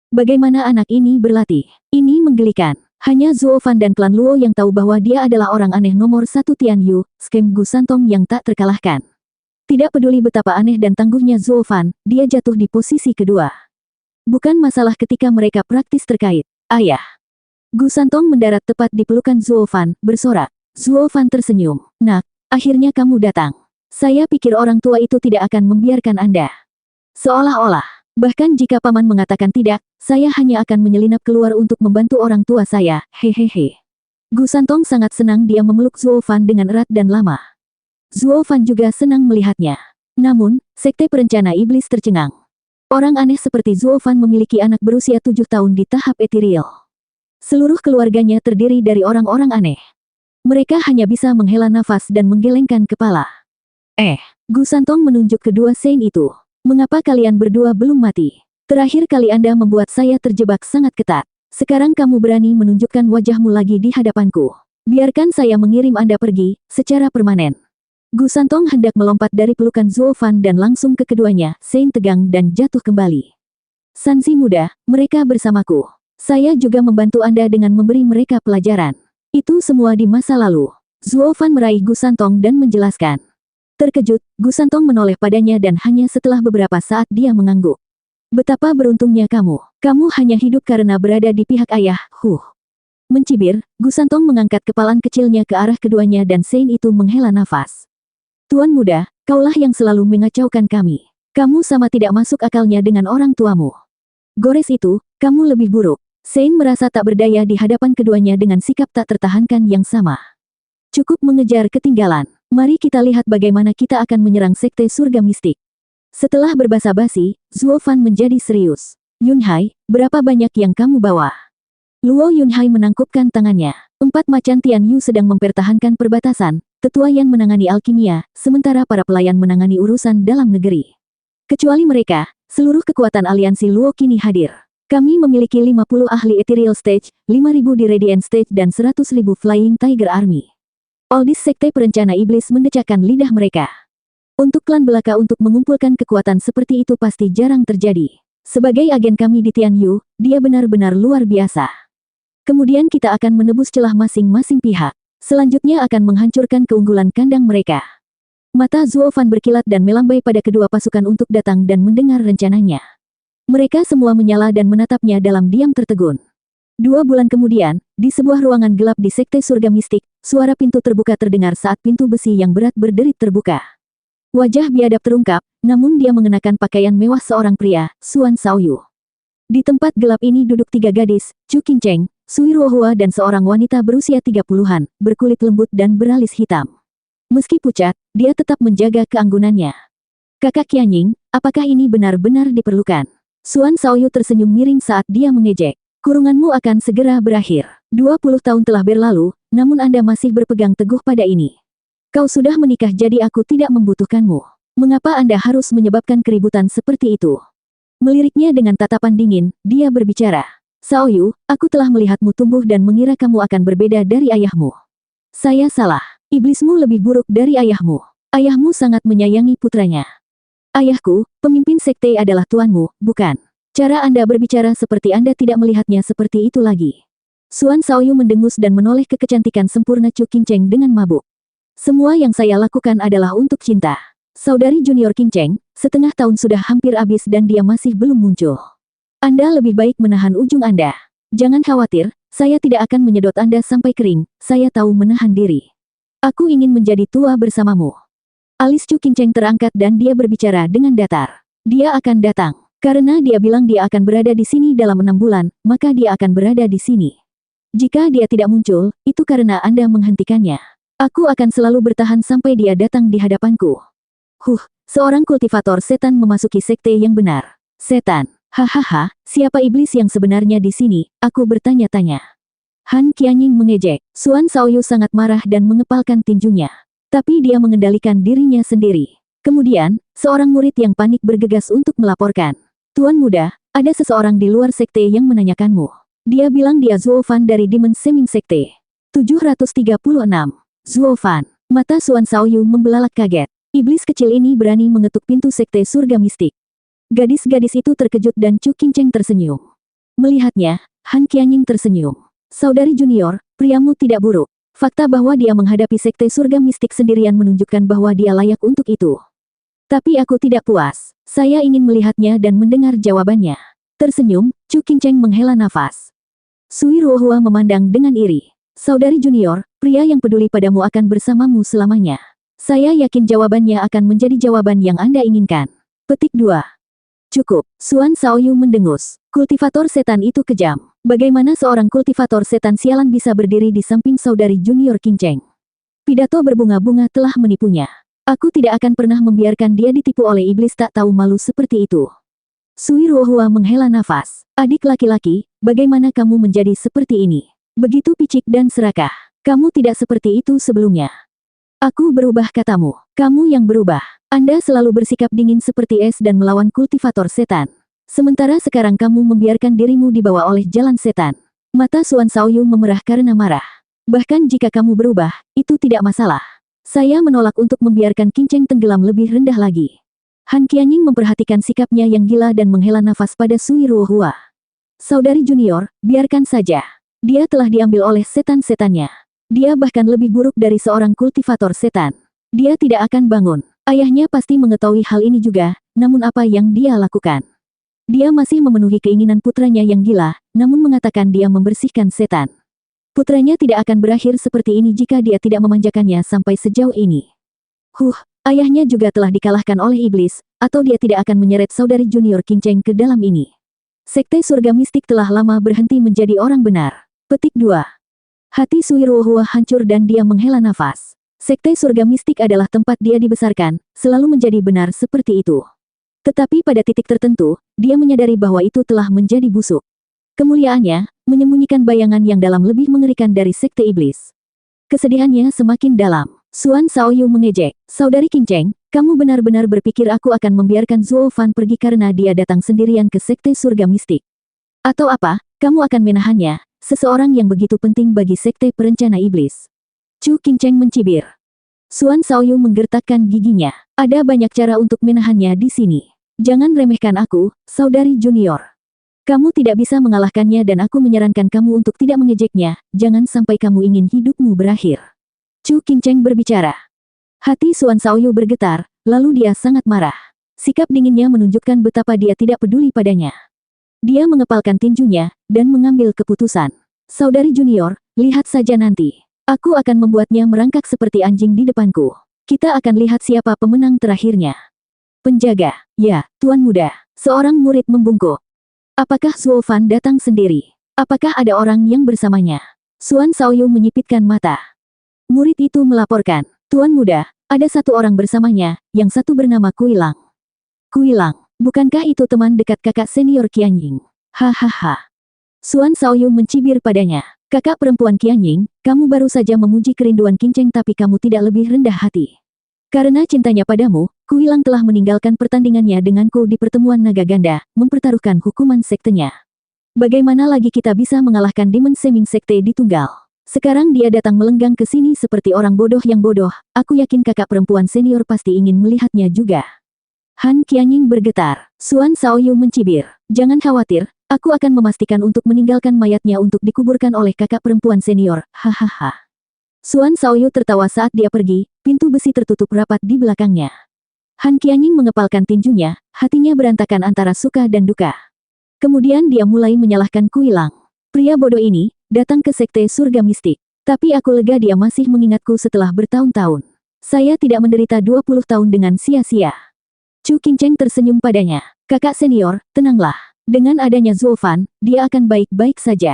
Bagaimana anak ini berlatih? Ini menggelikan. Hanya Zuo Fan dan klan Luo yang tahu bahwa dia adalah orang aneh nomor 1 Tian Yu, Skem Gu Santong yang tak terkalahkan. Tidak peduli betapa aneh dan tangguhnya Zuo Fan, dia jatuh di posisi kedua. Bukan masalah ketika mereka praktis terkait. Ayah. Gu Santong mendarat tepat di pelukan Zuo Fan, bersorak. Zuo Fan tersenyum. Nak, akhirnya kamu datang. Saya pikir orang tua itu tidak akan membiarkan Anda. Seolah-olah. Bahkan jika paman mengatakan tidak, saya hanya akan menyelinap keluar untuk membantu orang tua saya, hehehe. Gu Santong sangat senang dia memeluk Zuo Fan dengan erat dan lama. Zuo Fan juga senang melihatnya. Namun, Sekte Perencana Iblis tercengang. Orang aneh seperti Zuo Fan memiliki anak berusia 7 tahun di tahap ethereal. Seluruh keluarganya terdiri dari orang-orang aneh. Mereka hanya bisa menghela nafas dan menggelengkan kepala. Gu Santong menunjuk kedua Sein itu. Mengapa kalian berdua belum mati? Terakhir kali Anda membuat saya terjebak sangat ketat. Sekarang kamu berani menunjukkan wajahmu lagi di hadapanku. Biarkan saya mengirim Anda pergi, secara permanen. Gu Santong hendak melompat dari pelukan Zuo Fan dan langsung ke keduanya, Sein tegang dan jatuh kembali. Sanzi muda, mereka bersamaku. Saya juga membantu Anda dengan memberi mereka pelajaran. Itu semua di masa lalu. Zuo Fan meraih Gu Santong dan menjelaskan. Terkejut, Gu Santong menoleh padanya dan hanya setelah beberapa saat dia mengangguk. Betapa beruntungnya kamu. Kamu hanya hidup karena berada di pihak ayah, Mencibir, Gu Santong mengangkat kepalan kecilnya ke arah keduanya dan Sein itu menghela nafas. Tuan muda, kaulah yang selalu mengacaukan kami. Kamu sama tidak masuk akalnya dengan orang tuamu. Gores itu, kamu lebih buruk. Sein merasa tak berdaya di hadapan keduanya dengan sikap tak tertahankan yang sama. Cukup mengejar ketinggalan. Mari kita lihat bagaimana kita akan menyerang Sekte Surga Mistik. Setelah berbasa-basi, Zuo Fan menjadi serius. Yunhai, berapa banyak yang kamu bawa? Luo Yunhai menangkupkan tangannya. 4 macan Tian Yu sedang mempertahankan perbatasan. Tetua Yan menangani alkimia, sementara para pelayan menangani urusan dalam negeri. Kecuali mereka, seluruh kekuatan aliansi Luo kini hadir. Kami memiliki 50 ahli Ethereal Stage, 5.000 di Radiant Stage dan 100.000 Flying Tiger Army. Oldis Sekte Perencana Iblis mendecakkan lidah mereka. Untuk klan belaka untuk mengumpulkan kekuatan seperti itu pasti jarang terjadi. Sebagai agen kami di Tian Yu, dia benar-benar luar biasa. Kemudian kita akan menebus celah masing-masing pihak. Selanjutnya akan menghancurkan keunggulan kandang mereka. Mata Zuo Fan berkilat dan melambai pada kedua pasukan untuk datang dan mendengar rencananya. Mereka semua menyala dan menatapnya dalam diam tertegun. 2 bulan kemudian, di sebuah ruangan gelap di Sekte Surga Mistik, suara pintu terbuka terdengar saat pintu besi yang berat berderit terbuka. Wajah biadab terungkap, namun dia mengenakan pakaian mewah seorang pria, Xuan Shaoyu. Di tempat gelap ini duduk 3 gadis, Chu Qingcheng, Sui Ruohua dan seorang wanita berusia 30-an, berkulit lembut dan beralis hitam. Meski pucat, dia tetap menjaga keanggunannya. Kakak Qianying, apakah ini benar-benar diperlukan? Xuan Shaoyu tersenyum miring saat dia mengejek. Kurunganmu akan segera berakhir. 20 tahun telah berlalu, namun Anda masih berpegang teguh pada ini. Kau sudah menikah jadi aku tidak membutuhkanmu. Mengapa Anda harus menyebabkan keributan seperti itu? Meliriknya dengan tatapan dingin, dia berbicara. Shaoyu, aku telah melihatmu tumbuh dan mengira kamu akan berbeda dari ayahmu. Saya salah. Iblismu lebih buruk dari ayahmu. Ayahmu sangat menyayangi putranya. Ayahku, pemimpin sekte adalah tuanmu, bukan? Cara Anda berbicara seperti Anda tidak melihatnya seperti itu lagi. Xuan Shaoyu mendengus dan menoleh ke kecantikan sempurna Chu Qingcheng dengan mabuk. Semua yang saya lakukan adalah untuk cinta. Saudari junior Qingcheng, setengah tahun sudah hampir habis dan dia masih belum muncul. Anda lebih baik menahan ujung Anda. Jangan khawatir, saya tidak akan menyedot Anda sampai kering, saya tahu menahan diri. Aku ingin menjadi tua bersamamu. Alis Chu Qingcheng terangkat dan dia berbicara dengan datar. Dia akan datang. Karena dia bilang dia akan berada di sini dalam 6 bulan, maka dia akan berada di sini. Jika dia tidak muncul, itu karena Anda menghentikannya. Aku akan selalu bertahan sampai dia datang di hadapanku. Seorang kultivator setan memasuki sekte yang benar. Setan. Hahaha, siapa iblis yang sebenarnya di sini? Aku bertanya-tanya. Han Qianying mengejek. Xuan Shaoyu sangat marah dan mengepalkan tinjunya. Tapi dia mengendalikan dirinya sendiri. Kemudian, seorang murid yang panik bergegas untuk melaporkan. Tuan muda, ada seseorang di luar sekte yang menanyakanmu. Dia bilang dia Zuo Fan dari Demon Seming Sekte. 736. Zuo Fan. Mata Xuan Shaoyu membelalak kaget. Iblis kecil ini berani mengetuk pintu sekte surga mistik. Gadis-gadis itu terkejut dan Chu Qingcheng tersenyum. Melihatnya, Han Qianying tersenyum. Saudari junior, priamu tidak buruk. Fakta bahwa dia menghadapi sekte surga mistik sendirian menunjukkan bahwa dia layak untuk itu. Tapi aku tidak puas. Saya ingin melihatnya dan mendengar jawabannya. Tersenyum, Chu Qingcheng menghela nafas. Sui Ruohua memandang dengan iri. Saudari junior, pria yang peduli padamu akan bersamamu selamanya. Saya yakin jawabannya akan menjadi jawaban yang Anda inginkan. Petik 2. Cukup. Xuan Shaoyu mendengus. Kultivator setan itu kejam. Bagaimana seorang kultivator setan sialan bisa berdiri di samping saudari junior Qingcheng? Pidato berbunga-bunga telah menipunya. Aku tidak akan pernah membiarkan dia ditipu oleh iblis tak tahu malu seperti itu. Sui Ruohua menghela nafas. Adik laki-laki, bagaimana kamu menjadi seperti ini? Begitu picik dan serakah. Kamu tidak seperti itu sebelumnya. Aku berubah katamu. Kamu yang berubah. Anda selalu bersikap dingin seperti es dan melawan kultivator setan. Sementara sekarang kamu membiarkan dirimu dibawa oleh jalan setan. Mata Xuan Shaoyu memerah karena marah. Bahkan jika kamu berubah, itu tidak masalah. Saya menolak untuk membiarkan Qingcheng tenggelam lebih rendah lagi. Han Qianying memperhatikan sikapnya yang gila dan menghela nafas pada Sui Ruohua. Saudari junior, biarkan saja. Dia telah diambil oleh setan-setannya. Dia bahkan lebih buruk dari seorang kultivator setan. Dia tidak akan bangun. Ayahnya pasti mengetahui hal ini juga, namun apa yang dia lakukan? Dia masih memenuhi keinginan putranya yang gila, namun mengatakan dia membersihkan setan. Putranya tidak akan berakhir seperti ini jika dia tidak memanjakannya sampai sejauh ini. Ayahnya juga telah dikalahkan oleh iblis, atau dia tidak akan menyeret saudari junior Qingcheng ke dalam ini. Sekte surga mistik telah lama berhenti menjadi orang benar. Petik 2. Hati Sui Ruohua hancur dan dia menghela nafas. Sekte surga mistik adalah tempat dia dibesarkan, selalu menjadi benar seperti itu. Tetapi pada titik tertentu, dia menyadari bahwa itu telah menjadi busuk. Kemuliaannya, menyembunyikan bayangan yang dalam lebih mengerikan dari sekte iblis. Kesedihannya semakin dalam. Xuan Shaoyu mengejek. Saudari Qingcheng, kamu benar-benar berpikir aku akan membiarkan Zuo Fan pergi karena dia datang sendirian ke sekte surga mistik? Atau apa, kamu akan menahannya, seseorang yang begitu penting bagi sekte perencana iblis? Chu Qingcheng mencibir. Xuan Shaoyu menggertakkan giginya. Ada banyak cara untuk menahannya di sini. Jangan remehkan aku, saudari junior. Kamu tidak bisa mengalahkannya dan aku menyarankan kamu untuk tidak mengejeknya, jangan sampai kamu ingin hidupmu berakhir. Chu Qingcheng berbicara. Hati Xuan Xiaoyu bergetar, lalu dia sangat marah. Sikap dinginnya menunjukkan betapa dia tidak peduli padanya. Dia mengepalkan tinjunya, dan mengambil keputusan. Saudari junior, lihat saja nanti. Aku akan membuatnya merangkak seperti anjing di depanku. Kita akan lihat siapa pemenang terakhirnya. Penjaga, ya, Tuan Muda. Seorang murid membungkuk. Apakah Zuo Fan datang sendiri? Apakah ada orang yang bersamanya? Xuan Xiaoyu menyipitkan mata. Murid itu melaporkan, Tuan Muda, ada satu orang bersamanya, yang satu bernama Kuilang. Kuilang, bukankah itu teman dekat kakak senior Qianying? Hahaha. Xuan Xiaoyu mencibir padanya. Kakak perempuan Qianying, kamu baru saja memuji kerinduan Qingcheng tapi kamu tidak lebih rendah hati. Karena cintanya padamu, Kuilang telah meninggalkan pertandingannya denganku di pertemuan naga ganda, mempertaruhkan hukuman sektenya. Bagaimana lagi kita bisa mengalahkan Demon Seming Sekte di tunggal? Sekarang dia datang melenggang ke sini seperti orang bodoh yang bodoh, aku yakin kakak perempuan senior pasti ingin melihatnya juga. Han Qianying bergetar. Xuan Xiaoyu mencibir. Jangan khawatir, aku akan memastikan untuk meninggalkan mayatnya untuk dikuburkan oleh kakak perempuan senior, hahaha. Xuan Xiaoyu tertawa saat dia pergi, pintu besi tertutup rapat di belakangnya. Han Qianying mengepalkan tinjunya, hatinya berantakan antara suka dan duka. Kemudian dia mulai menyalahkan Kuilang. Pria bodoh ini, datang ke Sekte Surga Mistik. Tapi aku lega dia masih mengingatku setelah bertahun-tahun. Saya tidak menderita 20 tahun dengan sia-sia. Chu Qingcheng tersenyum padanya. Kakak senior, tenanglah. Dengan adanya Zuo Fan, dia akan baik-baik saja.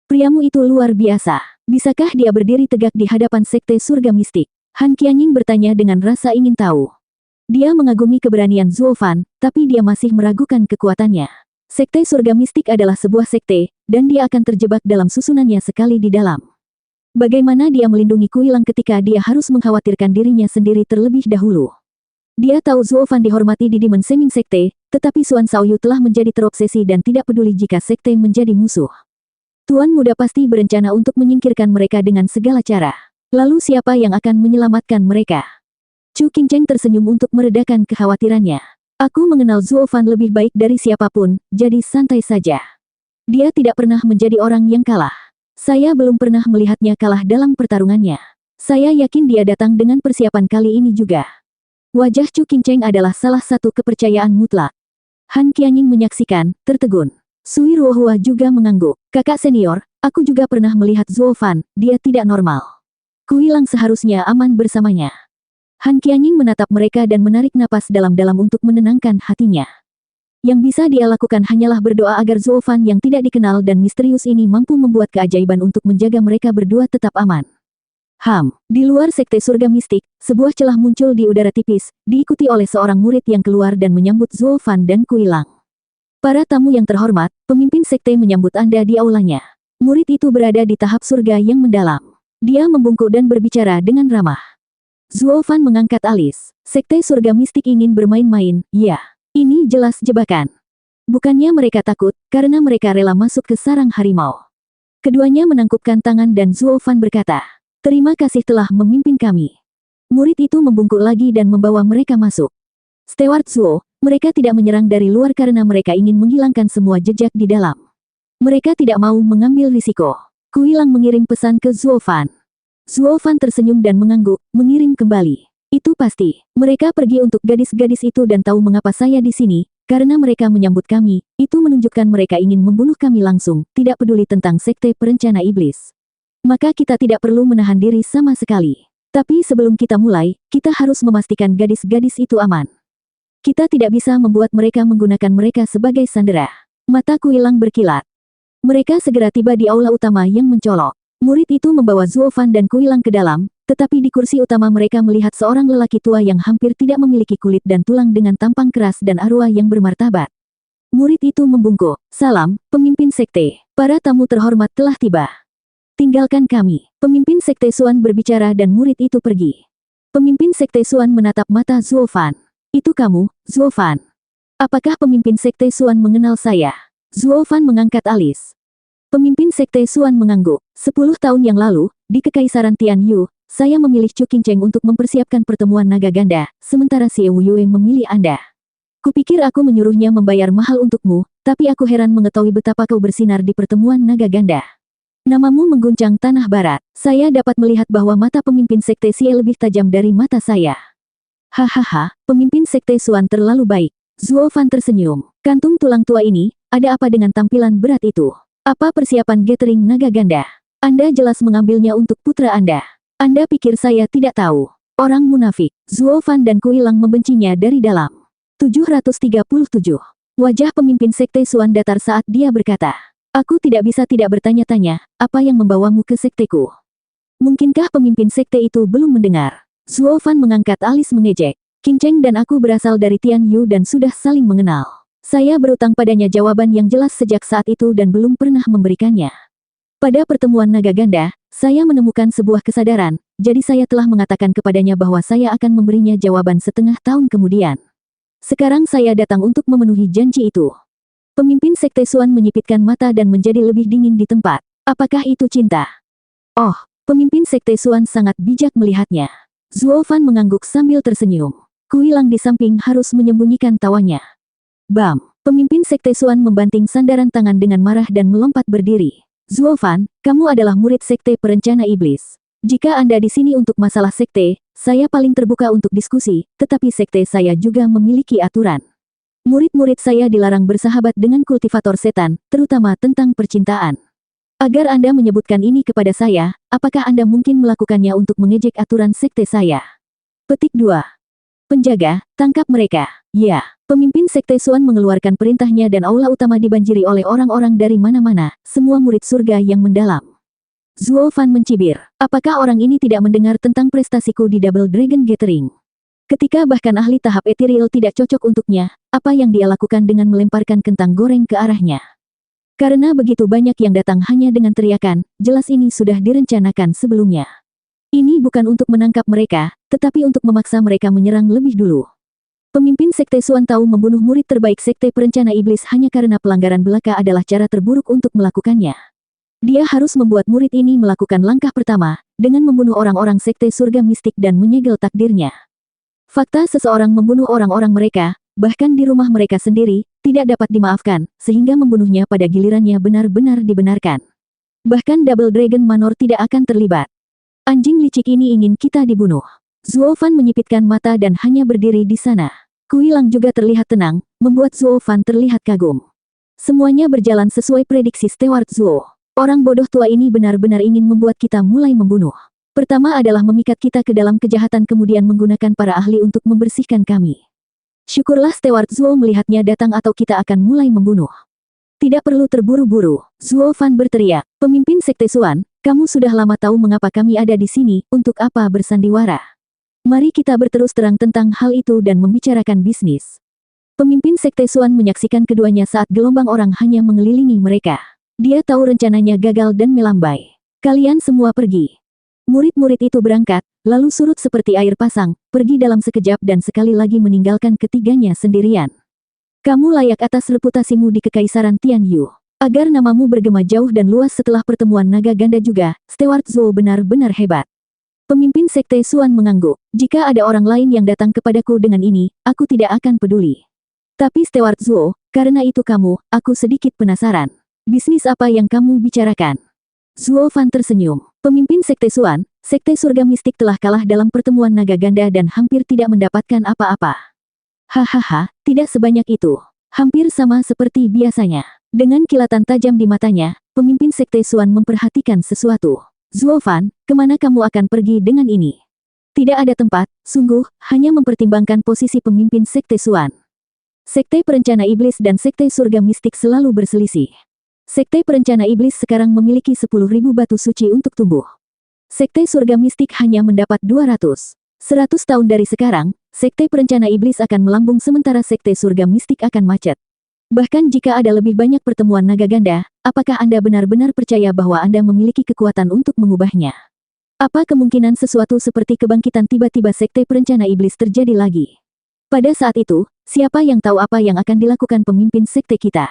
Priamu itu luar biasa. Bisakah dia berdiri tegak di hadapan Sekte Surga Mistik? Han Qianying bertanya dengan rasa ingin tahu. Dia mengagumi keberanian Zuo Fan, tapi dia masih meragukan kekuatannya. Sekte Surga Mistik adalah sebuah sekte, dan dia akan terjebak dalam susunannya sekali di dalam. Bagaimana dia melindungi Kuilang ketika dia harus mengkhawatirkan dirinya sendiri terlebih dahulu? Dia tahu Zuo Fan dihormati di Demon Seming Sekte, tetapi Xuan Xiaoyu telah menjadi terobsesi dan tidak peduli jika sekte menjadi musuh. Tuan Muda pasti berencana untuk menyingkirkan mereka dengan segala cara. Lalu siapa yang akan menyelamatkan mereka? Chu Qingcheng tersenyum untuk meredakan kekhawatirannya. Aku mengenal Zuo Fan lebih baik dari siapapun, jadi santai saja. Dia tidak pernah menjadi orang yang kalah. Saya belum pernah melihatnya kalah dalam pertarungannya. Saya yakin dia datang dengan persiapan kali ini juga. Wajah Chu Qingcheng adalah salah satu kepercayaan mutlak. Han Qianying menyaksikan, tertegun. Sui Ruohua juga mengangguk. Kakak senior, aku juga pernah melihat Zuo Fan, dia tidak normal. Kuilang seharusnya aman bersamanya. Han Qianying menatap mereka dan menarik napas dalam-dalam untuk menenangkan hatinya. Yang bisa dia lakukan hanyalah berdoa agar Zuo Fan yang tidak dikenal dan misterius ini mampu membuat keajaiban untuk menjaga mereka berdua tetap aman. Di luar Sekte Surga Mistik, sebuah celah muncul di udara tipis, diikuti oleh seorang murid yang keluar dan menyambut Zuo Fan dan Kuilang. Para tamu yang terhormat, pemimpin sekte menyambut Anda di aulanya. Murid itu berada di tahap surga yang mendalam. Dia membungkuk dan berbicara dengan ramah. Zuo Fan mengangkat alis. Sekte Surga Mistik ingin bermain-main, ya. Ini jelas jebakan. Bukannya mereka takut, karena mereka rela masuk ke sarang harimau. Keduanya menangkupkan tangan dan Zuo Fan berkata, terima kasih telah memimpin kami. Murid itu membungkuk lagi dan membawa mereka masuk. Steward Zuo, mereka tidak menyerang dari luar karena mereka ingin menghilangkan semua jejak di dalam. Mereka tidak mau mengambil risiko. Kuilang mengirim pesan ke Zuo Fan. Zuo Fan tersenyum dan mengangguk, mengirim kembali. Itu pasti. Mereka pergi untuk gadis-gadis itu dan tahu mengapa saya di sini, karena mereka menyambut kami, itu menunjukkan mereka ingin membunuh kami langsung, tidak peduli tentang sekte perencana iblis. Maka kita tidak perlu menahan diri sama sekali. Tapi sebelum kita mulai, kita harus memastikan gadis-gadis itu aman. Kita tidak bisa membuat mereka menggunakan mereka sebagai sandera. Mata Kuilang berkilat. Mereka segera tiba di aula utama yang mencolok. Murid itu membawa Zuo Fan dan Kuilang ke dalam, tetapi di kursi utama mereka melihat seorang lelaki tua yang hampir tidak memiliki kulit dan tulang dengan tampang keras dan arwah yang bermartabat. Murid itu membungkuk. Salam, pemimpin sekte. Para tamu terhormat telah tiba. Tinggalkan kami. Pemimpin Sekte Xuan berbicara dan murid itu pergi. Pemimpin Sekte Xuan menatap mata Zuo Fan. Itu kamu, Zuo Fan. Apakah pemimpin Sekte Xuan mengenal saya? Zuo Fan mengangkat alis. Pemimpin Sekte Xuan mengangguk. 10 tahun yang lalu, di Kekaisaran Tian Yu, saya memilih Chu Qingcheng untuk mempersiapkan pertemuan naga ganda, sementara Xie Wuyue memilih Anda. Kupikir aku menyuruhnya membayar mahal untukmu, tapi aku heran mengetahui betapa kau bersinar di pertemuan naga ganda. Namamu mengguncang tanah barat. Saya dapat melihat bahwa mata pemimpin Sekte Xie lebih tajam dari mata saya. Hahaha, pemimpin Sekte Xuan terlalu baik. Zuo Fan tersenyum. Kantung tulang tua ini, ada apa dengan tampilan berat itu? Apa persiapan gathering naga ganda? Anda jelas mengambilnya untuk putra Anda. Anda pikir saya tidak tahu? Orang munafik. Zuo Fan dan Kuilang membencinya dari dalam. 737. Wajah pemimpin Sekte Xuan datar saat dia berkata, "Aku tidak bisa tidak bertanya-tanya, apa yang membawamu ke sekteku?" Mungkinkah pemimpin sekte itu belum mendengar? Zuo Fan mengangkat alis mengejek. Qing Cheng dan aku berasal dari Tian Yu dan sudah saling mengenal. Saya berutang padanya jawaban yang jelas sejak saat itu dan belum pernah memberikannya. Pada pertemuan naga ganda, saya menemukan sebuah kesadaran, jadi saya telah mengatakan kepadanya bahwa saya akan memberinya jawaban setengah tahun kemudian. Sekarang saya datang untuk memenuhi janji itu. Pemimpin Sekte Xuan menyipitkan mata dan menjadi lebih dingin di tempat. Apakah itu cinta? Oh, pemimpin Sekte Xuan sangat bijak melihatnya. Zuo Fan mengangguk sambil tersenyum. Kuilang di samping harus menyembunyikan tawanya. Bam! Pemimpin Sekte Xuan membanting sandaran tangan dengan marah dan melompat berdiri. Zuo Fan, kamu adalah murid Sekte Perencana Iblis. Jika Anda di sini untuk masalah sekte, saya paling terbuka untuk diskusi, tetapi sekte saya juga memiliki aturan. Murid-murid saya dilarang bersahabat dengan kultivator setan, terutama tentang percintaan. Agar Anda menyebutkan ini kepada saya, apakah Anda mungkin melakukannya untuk mengejek aturan sekte saya? Petik 2. Penjaga, tangkap mereka. Ya, pemimpin Sekte Xuan mengeluarkan perintahnya dan aula utama dibanjiri oleh orang-orang dari mana-mana, semua murid surga yang mendalam. Zuo Fan mencibir. Apakah orang ini tidak mendengar tentang prestasiku di Double Dragon Gathering? Ketika bahkan ahli tahap ethereal tidak cocok untuknya, apa yang dia lakukan dengan melemparkan kentang goreng ke arahnya? Karena begitu banyak yang datang hanya dengan teriakan, jelas ini sudah direncanakan sebelumnya. Ini bukan untuk menangkap mereka, tetapi untuk memaksa mereka menyerang lebih dulu. Pemimpin Sekte Xuan tahu membunuh murid terbaik Sekte Perencana Iblis hanya karena pelanggaran belaka adalah cara terburuk untuk melakukannya. Dia harus membuat murid ini melakukan langkah pertama, dengan membunuh orang-orang Sekte Surga Mistik dan menyegel takdirnya. Fakta seseorang membunuh orang-orang mereka, bahkan di rumah mereka sendiri, tidak dapat dimaafkan, sehingga membunuhnya pada gilirannya benar-benar dibenarkan. Bahkan Double Dragon Manor tidak akan terlibat. Anjing licik ini ingin kita dibunuh. Zuo Fan menyipitkan mata dan hanya berdiri di sana. Kuilang juga terlihat tenang, membuat Zuo Fan terlihat kagum. Semuanya berjalan sesuai prediksi Steward Zuo. Orang bodoh tua ini benar-benar ingin membuat kita mulai membunuh. Pertama adalah memikat kita ke dalam kejahatan kemudian menggunakan para ahli untuk membersihkan kami. Syukurlah Steward Zuo melihatnya datang atau kita akan mulai membunuh. Tidak perlu terburu-buru, Zuo Fan berteriak. Pemimpin Sekte Xuan, kamu sudah lama tahu mengapa kami ada di sini, untuk apa bersandiwara. Mari kita berterus terang tentang hal itu dan membicarakan bisnis. Pemimpin Sekte Xuan menyaksikan keduanya saat gelombang orang hanya mengelilingi mereka. Dia tahu rencananya gagal dan melambai. Kalian semua pergi. Murid-murid itu berangkat, lalu surut seperti air pasang, pergi dalam sekejap dan sekali lagi meninggalkan ketiganya sendirian. Kamu layak atas reputasimu di Kekaisaran Tian Yu. Agar namamu bergema jauh dan luas setelah pertemuan naga ganda juga, Steward Zuo benar-benar hebat. Pemimpin Sekte Xuan mengangguk. Jika ada orang lain yang datang kepadaku dengan ini, aku tidak akan peduli. Tapi Steward Zuo, karena itu aku sedikit penasaran. Bisnis apa yang kamu bicarakan? Zuo Fan tersenyum. Pemimpin Sekte Xuan, Sekte Surga Mistik telah kalah dalam pertemuan naga ganda dan hampir tidak mendapatkan apa-apa. Hahaha, tidak sebanyak itu. Hampir sama seperti biasanya. Dengan kilatan tajam di matanya, pemimpin Sekte Xuan memperhatikan sesuatu. Zuo Fan, kemana kamu akan pergi dengan ini? Tidak ada tempat, sungguh, hanya mempertimbangkan posisi pemimpin Sekte Xuan. Sekte Perencana Iblis dan Sekte Surga Mistik selalu berselisih. Sekte Perencana Iblis sekarang memiliki 10.000 batu suci untuk tumbuh. Sekte Surga Mistik hanya mendapat 200. 100 tahun dari sekarang, Sekte Perencana Iblis akan melambung sementara Sekte Surga Mistik akan macet. Bahkan jika ada lebih banyak pertemuan naga ganda, apakah Anda benar-benar percaya bahwa Anda memiliki kekuatan untuk mengubahnya? Apa kemungkinan sesuatu seperti kebangkitan tiba-tiba Sekte Perencana Iblis terjadi lagi? Pada saat itu, siapa yang tahu apa yang akan dilakukan pemimpin sekte kita?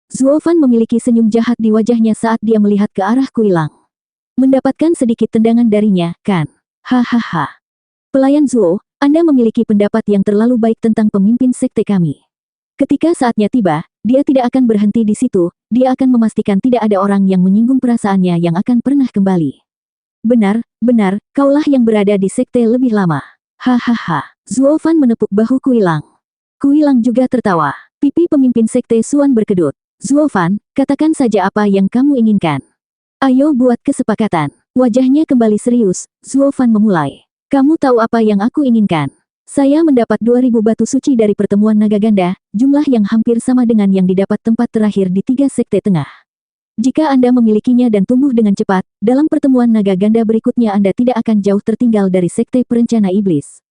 Zuo Fan memiliki senyum jahat di wajahnya saat dia melihat ke arah Kuilang. Mendapatkan sedikit tendangan darinya, kan? Hahaha. Pelayan Zuo, Anda memiliki pendapat yang terlalu baik tentang pemimpin sekte kami. Ketika saatnya tiba, dia tidak akan berhenti di situ, dia akan memastikan tidak ada orang yang menyinggung perasaannya yang akan pernah kembali. Benar, benar, kaulah yang berada di sekte lebih lama. Hahaha. Zuo Fan menepuk bahu Kuilang. Kuilang juga tertawa. Pipi pemimpin sekte Suan berkedut. Zuo Fan, katakan saja apa yang kamu inginkan. Ayo buat kesepakatan. Wajahnya kembali serius, Zuo Fan memulai. Kamu tahu apa yang aku inginkan? Saya mendapat 2000 batu suci dari pertemuan naga ganda, jumlah yang hampir sama dengan yang didapat tempat terakhir di 3 sekte tengah. Jika Anda memilikinya dan tumbuh dengan cepat, dalam pertemuan naga ganda berikutnya Anda tidak akan jauh tertinggal dari sekte perencana iblis.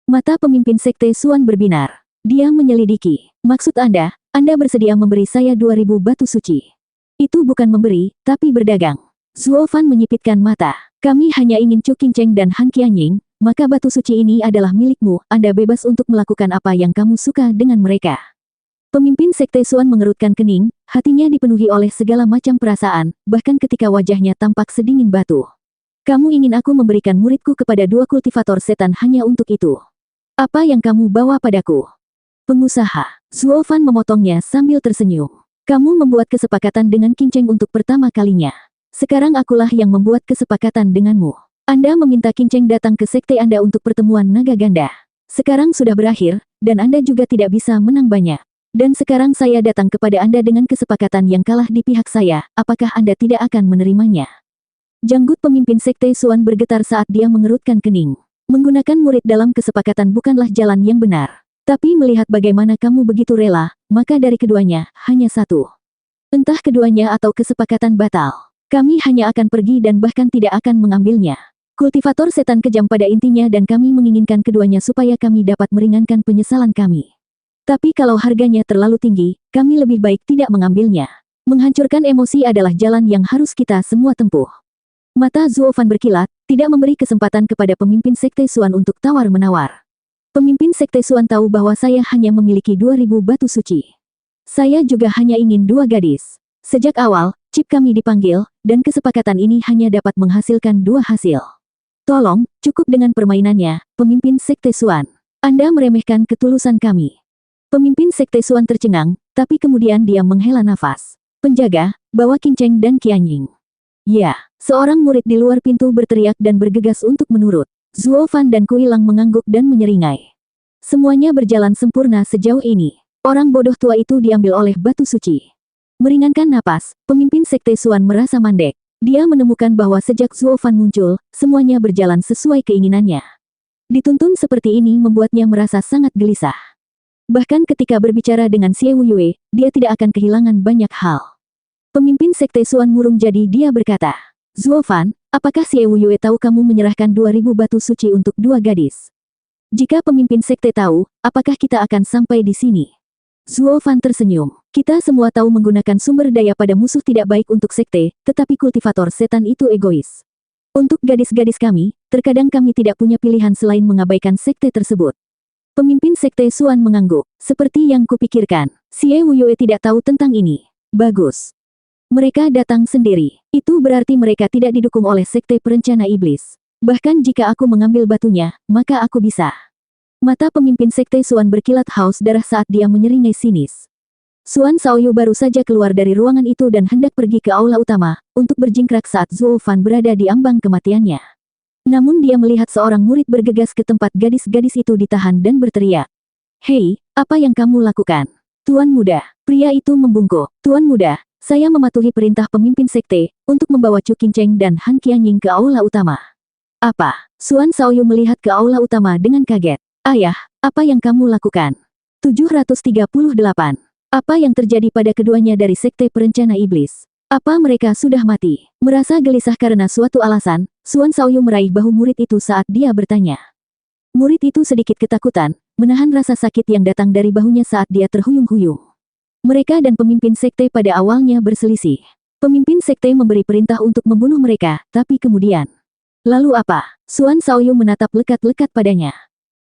Mata pemimpin sekte Suan berbinar. Dia menyelidiki. Maksud Anda bersedia memberi saya 2000 batu suci. Itu bukan memberi, tapi berdagang. Zuo Fan menyipitkan mata. Kami hanya ingin Chu Qingcheng dan Han Qianying, maka batu suci ini adalah milikmu, Anda bebas untuk melakukan apa yang kamu suka dengan mereka. Pemimpin sekte Suan mengerutkan kening, hatinya dipenuhi oleh segala macam perasaan, bahkan ketika wajahnya tampak sedingin batu. Kamu ingin aku memberikan muridku kepada 2 kultivator setan hanya untuk itu? Apa yang kamu bawa padaku? Pengusaha. Zuo Fan memotongnya sambil tersenyum. Kamu membuat kesepakatan dengan Qingcheng untuk pertama kalinya. Sekarang akulah yang membuat kesepakatan denganmu. Anda meminta Qingcheng datang ke sekte Anda untuk pertemuan naga ganda. Sekarang sudah berakhir, dan Anda juga tidak bisa menang banyak. Dan sekarang saya datang kepada Anda dengan kesepakatan yang kalah di pihak saya, apakah Anda tidak akan menerimanya? Janggut pemimpin sekte Suan bergetar saat dia mengerutkan kening. Menggunakan murid dalam kesepakatan bukanlah jalan yang benar. Tapi melihat bagaimana kamu begitu rela, maka dari keduanya, hanya satu. Entah keduanya atau kesepakatan batal. Kami hanya akan pergi dan bahkan tidak akan mengambilnya. Kultivator setan kejam pada intinya dan kami menginginkan keduanya supaya kami dapat meringankan penyesalan kami. Tapi kalau harganya terlalu tinggi, kami lebih baik tidak mengambilnya. Menghancurkan emosi adalah jalan yang harus kita semua tempuh. Mata Zuo Fan berkilat, tidak memberi kesempatan kepada pemimpin sekte Suan untuk tawar-menawar. Pemimpin sekte Suan tahu bahwa saya hanya memiliki 2000 batu suci. Saya juga hanya ingin 2 gadis. Sejak awal, chip kami dipanggil, dan kesepakatan ini hanya dapat menghasilkan 2 hasil. Tolong, cukup dengan permainannya, pemimpin sekte Suan. Anda meremehkan ketulusan kami. Pemimpin sekte Suan tercengang, tapi kemudian dia menghela nafas. Penjaga, bawa Qingcheng dan Qianying. Ya, seorang murid di luar pintu berteriak dan bergegas untuk menurut. Zuo Fan dan Kuilang mengangguk dan menyeringai. Semuanya berjalan sempurna sejauh ini. Orang bodoh tua itu diambil oleh batu suci. Meringankan napas, pemimpin sekte Suan merasa mandek. Dia menemukan bahwa sejak Zuo Fan muncul, semuanya berjalan sesuai keinginannya. Dituntun seperti ini membuatnya merasa sangat gelisah. Bahkan ketika berbicara dengan Xie Wuyue, dia tidak akan kehilangan banyak hal. Pemimpin sekte Suan murung jadi dia berkata, Zuo Fan, apakah Xie Wuyue tahu kamu menyerahkan 2000 batu suci untuk 2 gadis? Jika pemimpin sekte tahu, apakah kita akan sampai di sini? Zuo Fan tersenyum. Kita semua tahu menggunakan sumber daya pada musuh tidak baik untuk sekte, tetapi kultivator setan itu egois. Untuk gadis-gadis kami, terkadang kami tidak punya pilihan selain mengabaikan sekte tersebut. Pemimpin sekte Suan mengangguk. Seperti yang kupikirkan, Xie Wuyue tidak tahu tentang ini. Bagus. Mereka datang sendiri. Itu berarti mereka tidak didukung oleh sekte perencana iblis. Bahkan jika aku mengambil batunya, maka aku bisa. Mata pemimpin sekte Suan berkilat haus darah saat dia menyeringai sinis. Suan Shaoyu baru saja keluar dari ruangan itu dan hendak pergi ke aula utama, untuk berjingkrak saat Zuo Fan berada di ambang kematiannya. Namun dia melihat seorang murid bergegas ke tempat gadis-gadis itu ditahan dan berteriak. Hei, apa yang kamu lakukan? Tuan muda, pria itu membungkuk. Tuan muda, saya mematuhi perintah pemimpin sekte, untuk membawa Chu Qingcheng dan Han Qianying ke aula utama. Apa? Suan Shaoyu melihat ke aula utama dengan kaget. Ayah, apa yang kamu lakukan? 738. Apa yang terjadi pada keduanya dari sekte perencana iblis? Apa mereka sudah mati? Merasa gelisah karena suatu alasan, Suan Shaoyu meraih bahu murid itu saat dia bertanya. Murid itu sedikit ketakutan, menahan rasa sakit yang datang dari bahunya saat dia terhuyung-huyung. Mereka dan pemimpin sekte pada awalnya berselisih. Pemimpin sekte memberi perintah untuk membunuh mereka, tapi kemudian. Lalu apa? Suan Shaoyu menatap lekat-lekat padanya.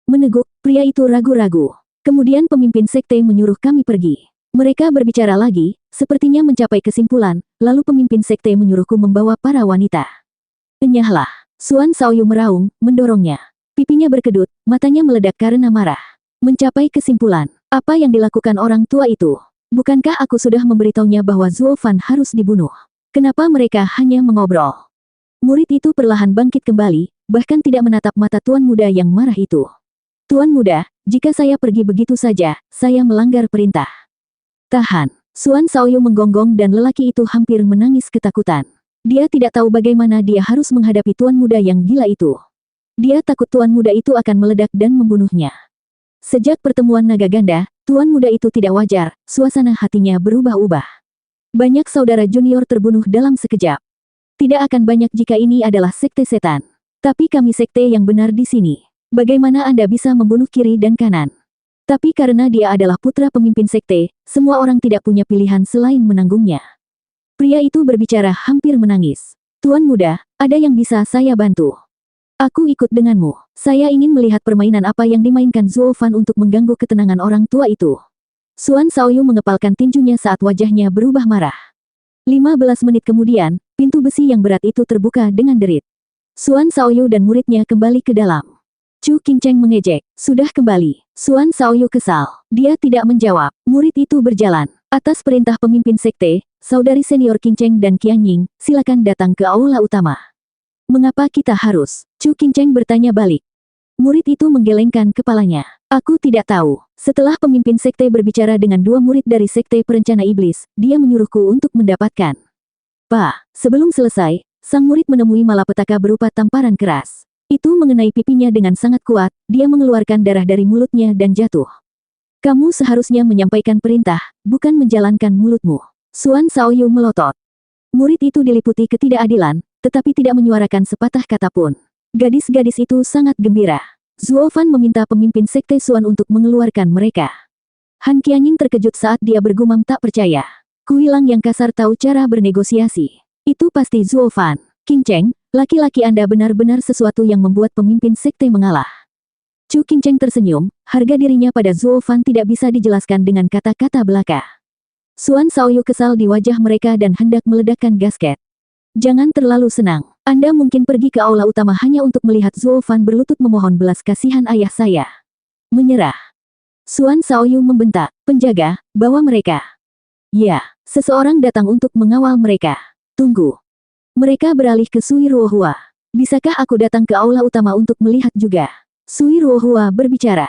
Meneguk, pria itu ragu-ragu. Kemudian pemimpin sekte menyuruh kami pergi. Mereka berbicara lagi, sepertinya mencapai kesimpulan, lalu pemimpin sekte menyuruhku membawa para wanita. Enyahlah. Suan Shaoyu meraung, mendorongnya. Pipinya berkedut, matanya meledak karena marah. Mencapai kesimpulan. Apa yang dilakukan orang tua itu? Bukankah aku sudah memberitahunya bahwa Zuo Fan harus dibunuh? Kenapa mereka hanya mengobrol? Murid itu perlahan bangkit kembali, bahkan tidak menatap mata tuan muda yang marah itu. Tuan muda, jika saya pergi begitu saja, saya melanggar perintah. Tahan. Suan Shaoyu menggonggong dan lelaki itu hampir menangis ketakutan. Dia tidak tahu bagaimana dia harus menghadapi tuan muda yang gila itu. Dia takut tuan muda itu akan meledak dan membunuhnya. Sejak pertemuan naga ganda, tuan muda itu tidak wajar, suasana hatinya berubah-ubah. Banyak saudara junior terbunuh dalam sekejap. Tidak akan banyak jika ini adalah sekte setan. Tapi kami sekte yang benar di sini. Bagaimana Anda bisa membunuh kiri dan kanan? Tapi karena dia adalah putra pemimpin sekte, semua orang tidak punya pilihan selain menanggungnya. Pria itu berbicara hampir menangis. Tuan muda, ada yang bisa saya bantu? Aku ikut denganmu. Saya ingin melihat permainan apa yang dimainkan Zuo Fan untuk mengganggu ketenangan orang tua itu. Suan Shaoyu mengepalkan tinjunya saat wajahnya berubah marah. 15 menit kemudian, pintu besi yang berat itu terbuka dengan derit. Suan Shaoyu dan muridnya kembali ke dalam. Chu Qingcheng mengejek. Sudah kembali. Suan Shaoyu kesal. Dia tidak menjawab. Murid itu berjalan. Atas perintah pemimpin sekte, saudari senior Qingcheng dan Qianying, silakan datang ke aula utama. Mengapa kita harus? Chu Qingcheng bertanya balik. Murid itu menggelengkan kepalanya. Aku tidak tahu. Setelah pemimpin sekte berbicara dengan dua murid dari sekte perencana iblis, dia menyuruhku untuk mendapatkan. Sebelum selesai, sang murid menemui malapetaka berupa tamparan keras. Itu mengenai pipinya dengan sangat kuat, dia mengeluarkan darah dari mulutnya dan jatuh. Kamu seharusnya menyampaikan perintah, bukan menjalankan mulutmu. Suan Shaoyu melotot. Murid itu diliputi ketidakadilan, tetapi tidak menyuarakan sepatah kata pun. Gadis-gadis itu sangat gembira. Zuo Fan meminta pemimpin sekte Suan untuk mengeluarkan mereka. Han Qianying terkejut saat dia bergumam tak percaya. Kuilang yang kasar tahu cara bernegosiasi. Itu pasti Zuo Fan. Qingcheng, laki-laki Anda benar-benar sesuatu yang membuat pemimpin sekte mengalah. Chu Qingcheng tersenyum, harga dirinya pada Zuo Fan tidak bisa dijelaskan dengan kata-kata belaka. Suan Shaoyu kesal di wajah mereka dan hendak meledakkan gasket. Jangan terlalu senang. Anda mungkin pergi ke aula utama hanya untuk melihat Zuo Fan berlutut memohon belas kasihan ayah saya. Menyerah. Suan Shaoyu membentak, penjaga, bawa mereka. Ya, seseorang datang untuk mengawal mereka. Tunggu. Mereka beralih ke Sui Ruohua. Bisakah aku datang ke aula utama untuk melihat juga? Sui Ruohua berbicara.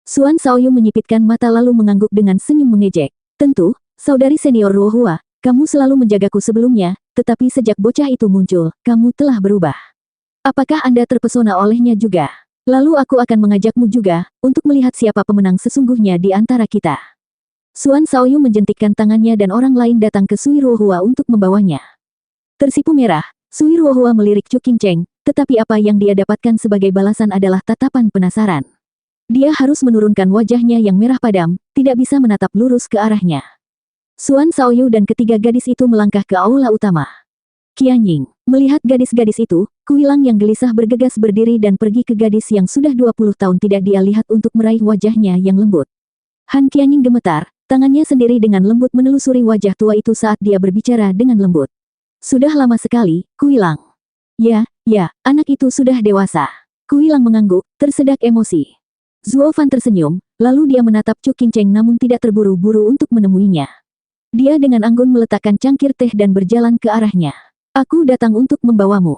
Suan Shaoyu menyipitkan mata lalu mengangguk dengan senyum mengejek. Tentu, saudari senior Ruohua, kamu selalu menjagaku sebelumnya, tetapi sejak bocah itu muncul, kamu telah berubah. Apakah Anda terpesona olehnya juga? Lalu aku akan mengajakmu juga, untuk melihat siapa pemenang sesungguhnya di antara kita. Suan Shaoyu menjentikkan tangannya dan orang lain datang ke Sui Ruohua untuk membawanya. Tersipu merah, Sui Ruohua melirik Chu Qingcheng, tetapi apa yang dia dapatkan sebagai balasan adalah tatapan penasaran. Dia harus menurunkan wajahnya yang merah padam, tidak bisa menatap lurus ke arahnya. Suan Shaoyu dan ketiga gadis itu melangkah ke aula utama. Qianying, melihat gadis-gadis itu, Kuilang yang gelisah bergegas berdiri dan pergi ke gadis yang sudah 20 tahun tidak dia lihat untuk meraih wajahnya yang lembut. Han Qianying gemetar, tangannya sendiri dengan lembut menelusuri wajah tua itu saat dia berbicara dengan lembut. Sudah lama sekali, Kuilang. Ya, anak itu sudah dewasa. Kuilang mengangguk, tersedak emosi. Zuo Fan tersenyum, lalu dia menatap Chu Qingcheng namun tidak terburu-buru untuk menemuinya. Dia dengan anggun meletakkan cangkir teh dan berjalan ke arahnya. Aku datang untuk membawamu.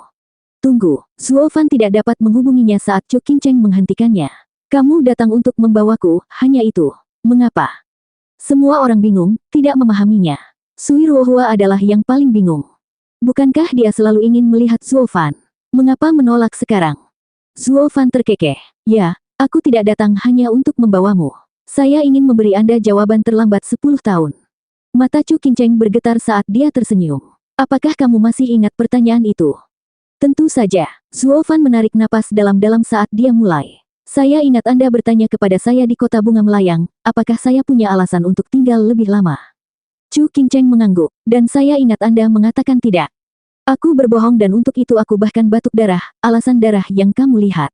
Tunggu, Zuo Fan tidak dapat menghubunginya saat Chu Qingcheng menghentikannya. Kamu datang untuk membawaku, hanya itu. Mengapa? Semua orang bingung, tidak memahaminya. Sui Ruohua adalah yang paling bingung. Bukankah dia selalu ingin melihat Zuo Fan? Mengapa menolak sekarang? Zuo Fan terkekeh. Ya, aku tidak datang hanya untuk membawamu. Saya ingin memberi Anda jawaban terlambat 10 tahun. Mata Chu Qingcheng bergetar saat dia tersenyum. Apakah kamu masih ingat pertanyaan itu? Tentu saja. Zuo Fan menarik napas dalam-dalam saat dia mulai. Saya ingat Anda bertanya kepada saya di kota bunga melayang, apakah saya punya alasan untuk tinggal lebih lama? Chu Qingcheng mengangguk, dan saya ingat Anda mengatakan tidak. Aku berbohong dan untuk itu aku bahkan batuk darah, alasan darah yang kamu lihat.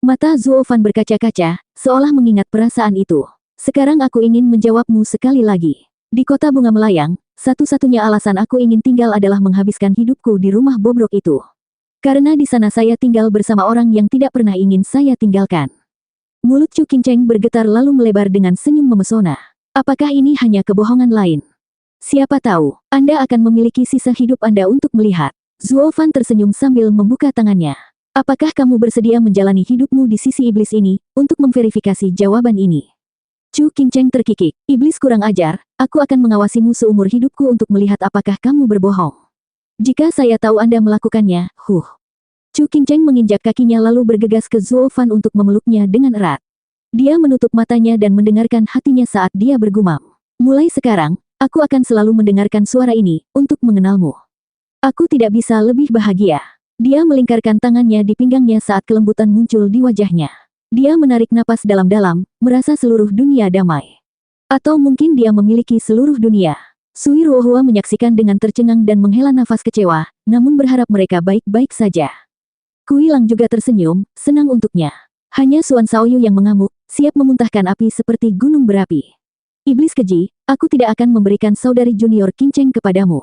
Mata Zuo Fan berkaca-kaca, seolah mengingat perasaan itu. Sekarang aku ingin menjawabmu sekali lagi. Di kota bunga melayang, satu-satunya alasan aku ingin tinggal adalah menghabiskan hidupku di rumah bobrok itu. Karena di sana saya tinggal bersama orang yang tidak pernah ingin saya tinggalkan. Mulut Chu Qingcheng bergetar lalu melebar dengan senyum memesona. Apakah ini hanya kebohongan lain? Siapa tahu, Anda akan memiliki sisa hidup Anda untuk melihat. Zuo Fan tersenyum sambil membuka tangannya. Apakah kamu bersedia menjalani hidupmu di sisi iblis ini, untuk memverifikasi jawaban ini? Chu Qingcheng terkikik. Iblis kurang ajar, aku akan mengawasimu seumur hidupku untuk melihat apakah kamu berbohong. Jika saya tahu Anda melakukannya, Chu Qingcheng menginjak kakinya lalu bergegas ke Zuo Fan untuk memeluknya dengan erat. Dia menutup matanya dan mendengarkan hatinya saat dia bergumam. Mulai sekarang, aku akan selalu mendengarkan suara ini, untuk mengenalmu. Aku tidak bisa lebih bahagia. Dia melingkarkan tangannya di pinggangnya saat kelembutan muncul di wajahnya. Dia menarik napas dalam-dalam, merasa seluruh dunia damai. Atau mungkin dia memiliki seluruh dunia. Sui Ruohua menyaksikan dengan tercengang dan menghela nafas kecewa, namun berharap mereka baik-baik saja. Kui Lang juga tersenyum, senang untuknya. Hanya Suan Shaoyu yang mengamuk, siap memuntahkan api seperti gunung berapi. Iblis keji, aku tidak akan memberikan saudari junior Qingcheng kepadamu.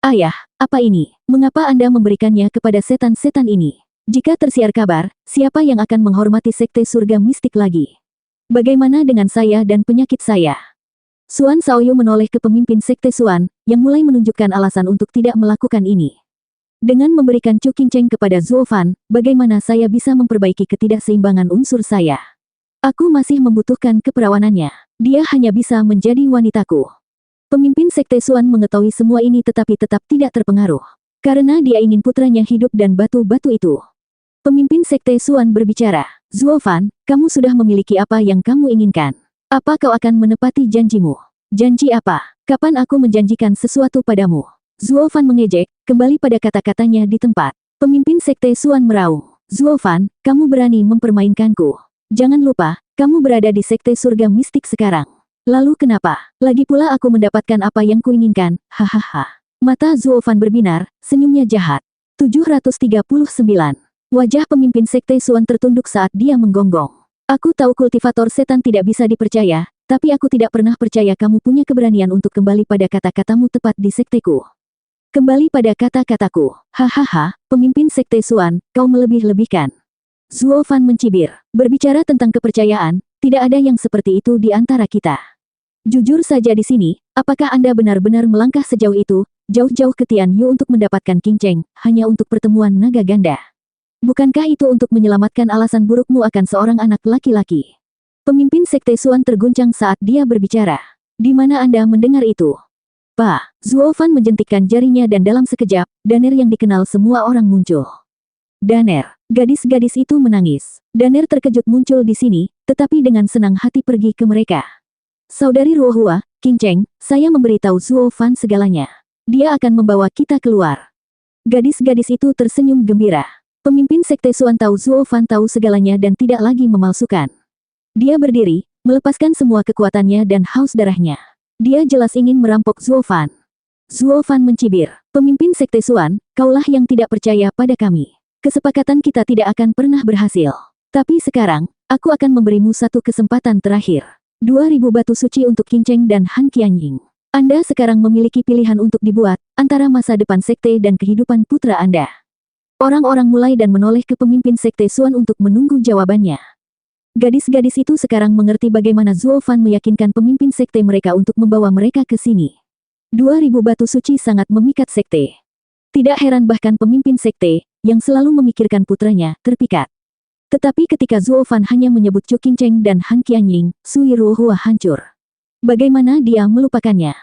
Ayah, apa ini? Mengapa Anda memberikannya kepada setan-setan ini? Jika tersiar kabar, siapa yang akan menghormati sekte surga mistik lagi? Bagaimana dengan saya dan penyakit saya? Suan Shaoyu menoleh ke pemimpin sekte Suan, yang mulai menunjukkan alasan untuk tidak melakukan ini. Dengan memberikan Chu Qingcheng kepada Zuo Fan, bagaimana saya bisa memperbaiki ketidakseimbangan unsur saya? Aku masih membutuhkan keperawanannya. Dia hanya bisa menjadi wanitaku. Pemimpin sekte Suan mengetahui semua ini tetapi tetap tidak terpengaruh. Karena dia ingin putranya hidup dan batu-batu itu. Pemimpin sekte Suan berbicara, Zuo Fan, kamu sudah memiliki apa yang kamu inginkan. Apa kau akan menepati janjimu? Janji apa? Kapan aku menjanjikan sesuatu padamu? Zuo Fan mengejek, kembali pada kata-katanya di tempat. Pemimpin sekte Suan meraung. Zuo Fan, kamu berani mempermainkanku. Jangan lupa, kamu berada di sekte surga mistik sekarang. Lalu kenapa? Lagi pula aku mendapatkan apa yang kuinginkan, hahaha. Mata Zuo Fan berbinar, senyumnya jahat. 739. Wajah pemimpin sekte Suan tertunduk saat dia menggonggong. Aku tahu kultivator setan tidak bisa dipercaya, tapi aku tidak pernah percaya kamu punya keberanian untuk kembali pada kata-katamu tepat di sekteku. Kembali pada kata-kataku. Hahaha, pemimpin sekte Suan, kau melebih-lebihkan. Zuo Fan mencibir. Berbicara tentang kepercayaan, tidak ada yang seperti itu di antara kita. Jujur saja di sini, apakah Anda benar-benar melangkah sejauh itu, jauh-jauh ke Tianyu untuk mendapatkan Qingcheng, hanya untuk pertemuan naga ganda? Bukankah itu untuk menyelamatkan alasan burukmu akan seorang anak laki-laki? Pemimpin sekte Suan terguncang saat dia berbicara. Di mana Anda mendengar itu? Pak, Zuo Fan menjentikkan jarinya dan dalam sekejap, Daner yang dikenal semua orang muncul. Daner, gadis-gadis itu menangis. Daner terkejut muncul di sini, tetapi dengan senang hati pergi ke mereka. Saudari Ruohua, Qingcheng, saya memberitahu Zuo Fan segalanya. Dia akan membawa kita keluar. Gadis-gadis itu tersenyum gembira. Pemimpin sekte Suan tahu Zuo Fan tahu segalanya dan tidak lagi memalsukan. Dia berdiri, melepaskan semua kekuatannya dan haus darahnya. Dia jelas ingin merampok Zuo Fan. Zuo Fan mencibir. Pemimpin sekte Suan, kaulah yang tidak percaya pada kami. Kesepakatan kita tidak akan pernah berhasil. Tapi sekarang, aku akan memberimu satu kesempatan terakhir. 2000 batu suci untuk Qingcheng dan Han Qianying. Anda sekarang memiliki pilihan untuk dibuat, antara masa depan sekte dan kehidupan putra Anda. Orang-orang mulai dan menoleh ke pemimpin sekte Suan untuk menunggu jawabannya. Gadis-gadis itu sekarang mengerti bagaimana Zuo Fan meyakinkan pemimpin sekte mereka untuk membawa mereka ke sini. 2000 batu suci sangat memikat sekte. Tidak heran bahkan pemimpin sekte, yang selalu memikirkan putranya, terpikat. Tetapi ketika Zuo Fan hanya menyebut Chu Qingcheng dan Han Qianying, Sui Ruohua hancur. Bagaimana dia melupakannya?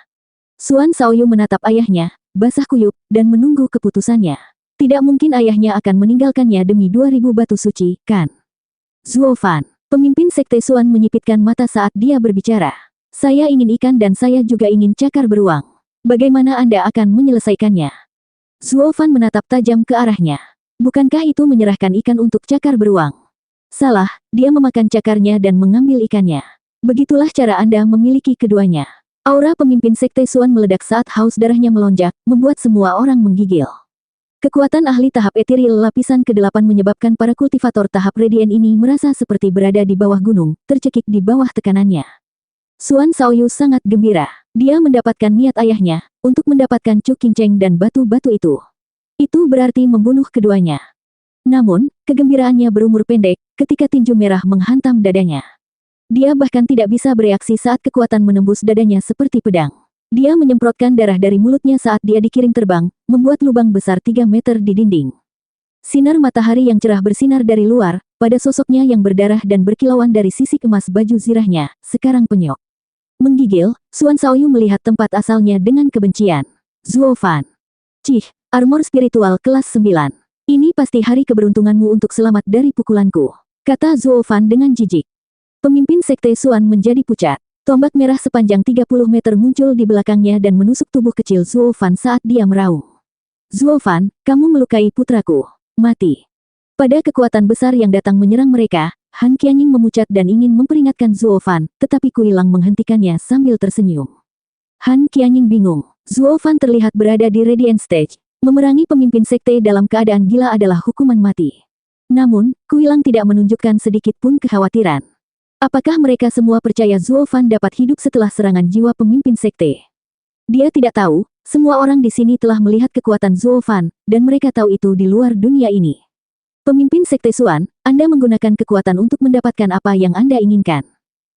Suan Shaoyu menatap ayahnya, basah kuyup, dan menunggu keputusannya. Tidak mungkin ayahnya akan meninggalkannya demi 2000 batu suci, kan? Zuo Fan. Pemimpin sekte Suan menyipitkan mata saat dia berbicara. Saya ingin ikan dan saya juga ingin cakar beruang. Bagaimana Anda akan menyelesaikannya? Zuo Fan menatap tajam ke arahnya. Bukankah itu menyerahkan ikan untuk cakar beruang? Salah, dia memakan cakarnya dan mengambil ikannya. Begitulah cara Anda memiliki keduanya. Aura pemimpin sekte Suan meledak saat haus darahnya melonjak, membuat semua orang menggigil. Kekuatan ahli tahap etiril lapisan ke-8 menyebabkan para kultivator tahap radian ini merasa seperti berada di bawah gunung, tercekik di bawah tekanannya. Suan Shaoyu sangat gembira. Dia mendapatkan niat ayahnya, untuk mendapatkan Chu Qingcheng dan batu-batu itu. Itu berarti membunuh keduanya. Namun, kegembiraannya berumur pendek ketika tinju merah menghantam dadanya. Dia bahkan tidak bisa bereaksi saat kekuatan menembus dadanya seperti pedang. Dia menyemprotkan darah dari mulutnya saat dia dikirim terbang, membuat lubang besar 3 meter di dinding. Sinar matahari yang cerah bersinar dari luar, pada sosoknya yang berdarah dan berkilauan dari sisik emas baju zirahnya, sekarang penyok. Menggigil, Xuan Shaoyu melihat tempat asalnya dengan kebencian. Zuo Fan. Cih, armor spiritual kelas 9. Ini pasti hari keberuntunganmu untuk selamat dari pukulanku, kata Zuo Fan dengan jijik. Pemimpin Sekte Xuan menjadi pucat. Tombak merah sepanjang 30 meter muncul di belakangnya dan menusuk tubuh kecil Zuo Fan saat dia meraung. Zuo Fan, kamu melukai putraku. Mati. Pada kekuatan besar yang datang menyerang mereka, Han Qianying memucat dan ingin memperingatkan Zuo Fan, tetapi Kuilang menghentikannya sambil tersenyum. Han Qianying bingung. Zuo Fan terlihat berada di Radiant Stage. Memerangi pemimpin sekte dalam keadaan gila adalah hukuman mati. Namun, Kuilang tidak menunjukkan sedikit pun kekhawatiran. Apakah mereka semua percaya Zuo Fan dapat hidup setelah serangan jiwa pemimpin sekte? Dia tidak tahu, semua orang di sini telah melihat kekuatan Zuo Fan, dan mereka tahu itu di luar dunia ini. Pemimpin Sekte Xuan, Anda menggunakan kekuatan untuk mendapatkan apa yang Anda inginkan.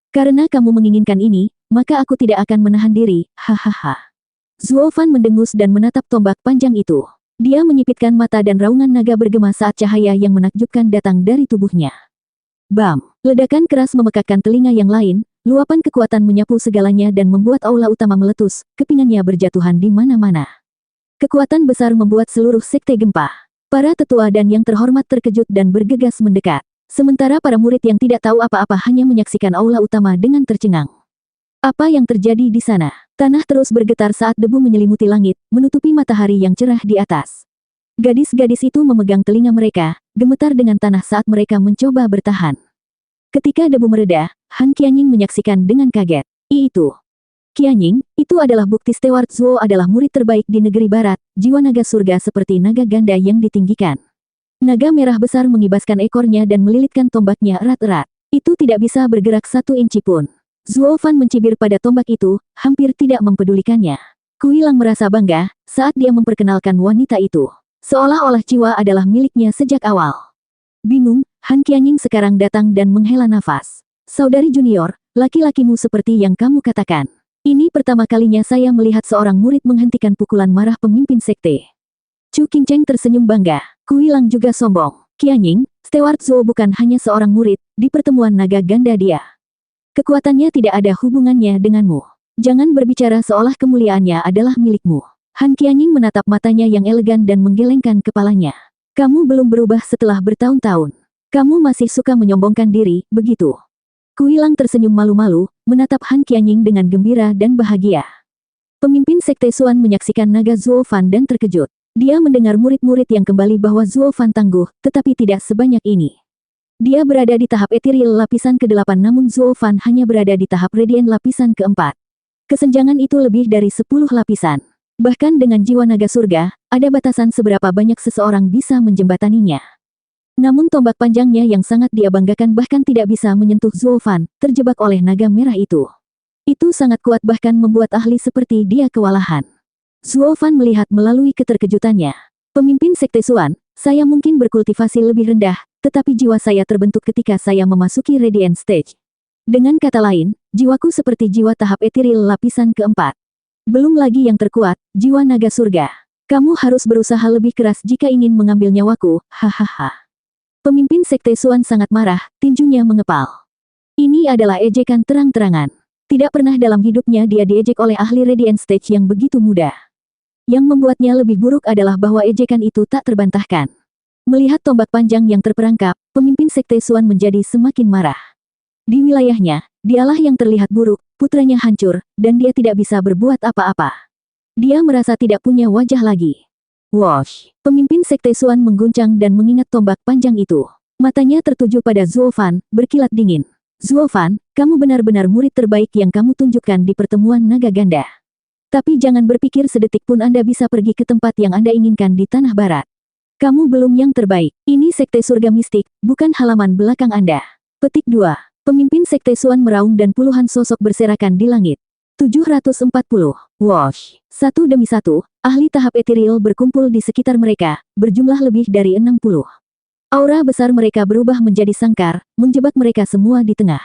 Karena kamu menginginkan ini, maka aku tidak akan menahan diri, hahaha. Zuo Fan mendengus dan menatap tombak panjang itu. Dia menyipitkan mata dan raungan naga bergema saat cahaya yang menakjubkan datang dari tubuhnya. Bam! Ledakan keras memekakkan telinga yang lain. Luapan kekuatan menyapu segalanya dan membuat aula utama meletus, kepingannya berjatuhan di mana-mana. Kekuatan besar membuat seluruh sekte gempa. Para tetua dan yang terhormat terkejut dan bergegas mendekat. Sementara para murid yang tidak tahu apa-apa hanya menyaksikan aula utama dengan tercengang. Apa yang terjadi di sana? Tanah terus bergetar saat debu menyelimuti langit, menutupi matahari yang cerah di atas. Gadis-gadis itu memegang telinga mereka, gemetar dengan tanah saat mereka mencoba bertahan. Ketika debu mereda, Han Qianying menyaksikan dengan kaget. Itu. Qianying, itu adalah bukti Steward Zuo adalah murid terbaik di negeri barat, jiwa naga surga seperti naga ganda yang ditinggikan. Naga merah besar mengibaskan ekornya dan melilitkan tombaknya erat-erat. Itu tidak bisa bergerak 1 inci pun. Zuo Fan mencibir pada tombak itu, hampir tidak mempedulikannya. Kuilang merasa bangga, saat dia memperkenalkan wanita itu. Seolah-olah jiwa adalah miliknya sejak awal. Bingung, Han Qianying sekarang datang dan menghela nafas. Saudari junior, laki-lakimu seperti yang kamu katakan. Ini pertama kalinya saya melihat seorang murid menghentikan pukulan marah pemimpin sekte. Chu Qingcheng tersenyum bangga. Kuilang juga sombong. Qianying, Steward Zuo bukan hanya seorang murid, di pertemuan naga ganda dia. Kekuatannya tidak ada hubungannya denganmu. Jangan berbicara seolah kemuliaannya adalah milikmu. Han Qianying menatap matanya yang elegan dan menggelengkan kepalanya. Kamu belum berubah setelah bertahun-tahun. Kamu masih suka menyombongkan diri, begitu? Kuilang tersenyum malu-malu, menatap Han Qianying dengan gembira dan bahagia. Pemimpin Sekte Xuan menyaksikan naga Zuo Fan dan terkejut. Dia mendengar murid-murid yang kembali bahwa Zuo Fan tangguh, tetapi tidak sebanyak ini. Dia berada di tahap ethereal lapisan ke-8 namun Zuo Fan hanya berada di tahap radiant lapisan ke-4. Kesenjangan itu lebih dari 10 lapisan. Bahkan dengan jiwa naga surga, ada batasan seberapa banyak seseorang bisa menjembataninya. Namun tombak panjangnya yang sangat dia banggakan bahkan tidak bisa menyentuh Zuo Fan, terjebak oleh naga merah itu. Itu sangat kuat bahkan membuat ahli seperti dia kewalahan. Zuo Fan melihat melalui keterkejutannya. Pemimpin Sekte Xuan, saya mungkin berkultivasi lebih rendah, tetapi jiwa saya terbentuk ketika saya memasuki Radiant Stage. Dengan kata lain, jiwaku seperti jiwa tahap ethereal lapisan ke-4. Belum lagi yang terkuat, jiwa naga surga. Kamu harus berusaha lebih keras jika ingin mengambil nyawaku, hahaha. Pemimpin Sekte Xuan sangat marah, tinjunya mengepal. Ini adalah ejekan terang-terangan. Tidak pernah dalam hidupnya dia diejek oleh ahli Radiant Stage yang begitu mudah. Yang membuatnya lebih buruk adalah bahwa ejekan itu tak terbantahkan. Melihat tombak panjang yang terperangkap, pemimpin Sekte Xuan menjadi semakin marah. Di wilayahnya, dialah yang terlihat buruk, putranya hancur, dan dia tidak bisa berbuat apa-apa. Dia merasa tidak punya wajah lagi. Wosh! Pemimpin Sekte Xuan mengguncang dan mengingat tombak panjang itu. Matanya tertuju pada Zuo Fan, berkilat dingin. Zuo Fan, kamu benar-benar murid terbaik yang kamu tunjukkan di pertemuan naga ganda. Tapi jangan berpikir sedetik pun Anda bisa pergi ke tempat yang Anda inginkan di tanah barat. Kamu belum yang terbaik. Ini Sekte Surga Mistik, bukan halaman belakang Anda. Petik 2. Pemimpin Sekte Xuan meraung dan puluhan sosok berserakan di langit. 740. Wosh! Satu demi satu, ahli tahap ethereal berkumpul di sekitar mereka, berjumlah lebih dari 60. Aura besar mereka berubah menjadi sangkar, menjebak mereka semua di tengah.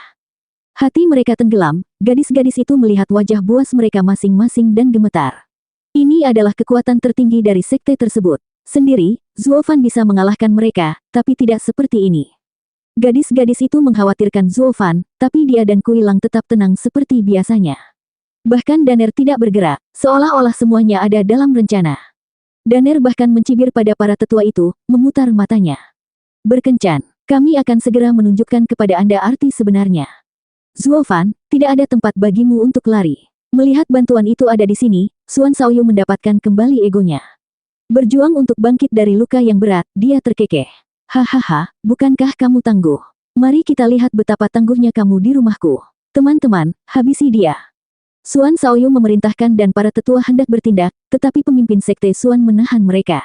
Hati mereka tenggelam, gadis-gadis itu melihat wajah buas mereka masing-masing dan gemetar. Ini adalah kekuatan tertinggi dari sekte tersebut. Sendiri, Zuo Fan bisa mengalahkan mereka, tapi tidak seperti ini. Gadis-gadis itu mengkhawatirkan Zuo Fan, tapi dia dan Kuilang tetap tenang seperti biasanya. Bahkan Daner tidak bergerak, seolah-olah semuanya ada dalam rencana. Daner bahkan mencibir pada para tetua itu, memutar matanya. Berkencan, kami akan segera menunjukkan kepada Anda arti sebenarnya. Zuo Fan, tidak ada tempat bagimu untuk lari. Melihat bantuan itu ada di sini, Xuan Shaoyu mendapatkan kembali egonya. Berjuang untuk bangkit dari luka yang berat, dia terkekeh. Hahaha, bukankah kamu tangguh? Mari kita lihat betapa tangguhnya kamu di rumahku. Teman-teman, habisi dia. Xuan Shaoyu memerintahkan dan para tetua hendak bertindak, tetapi pemimpin sekte Xuan menahan mereka.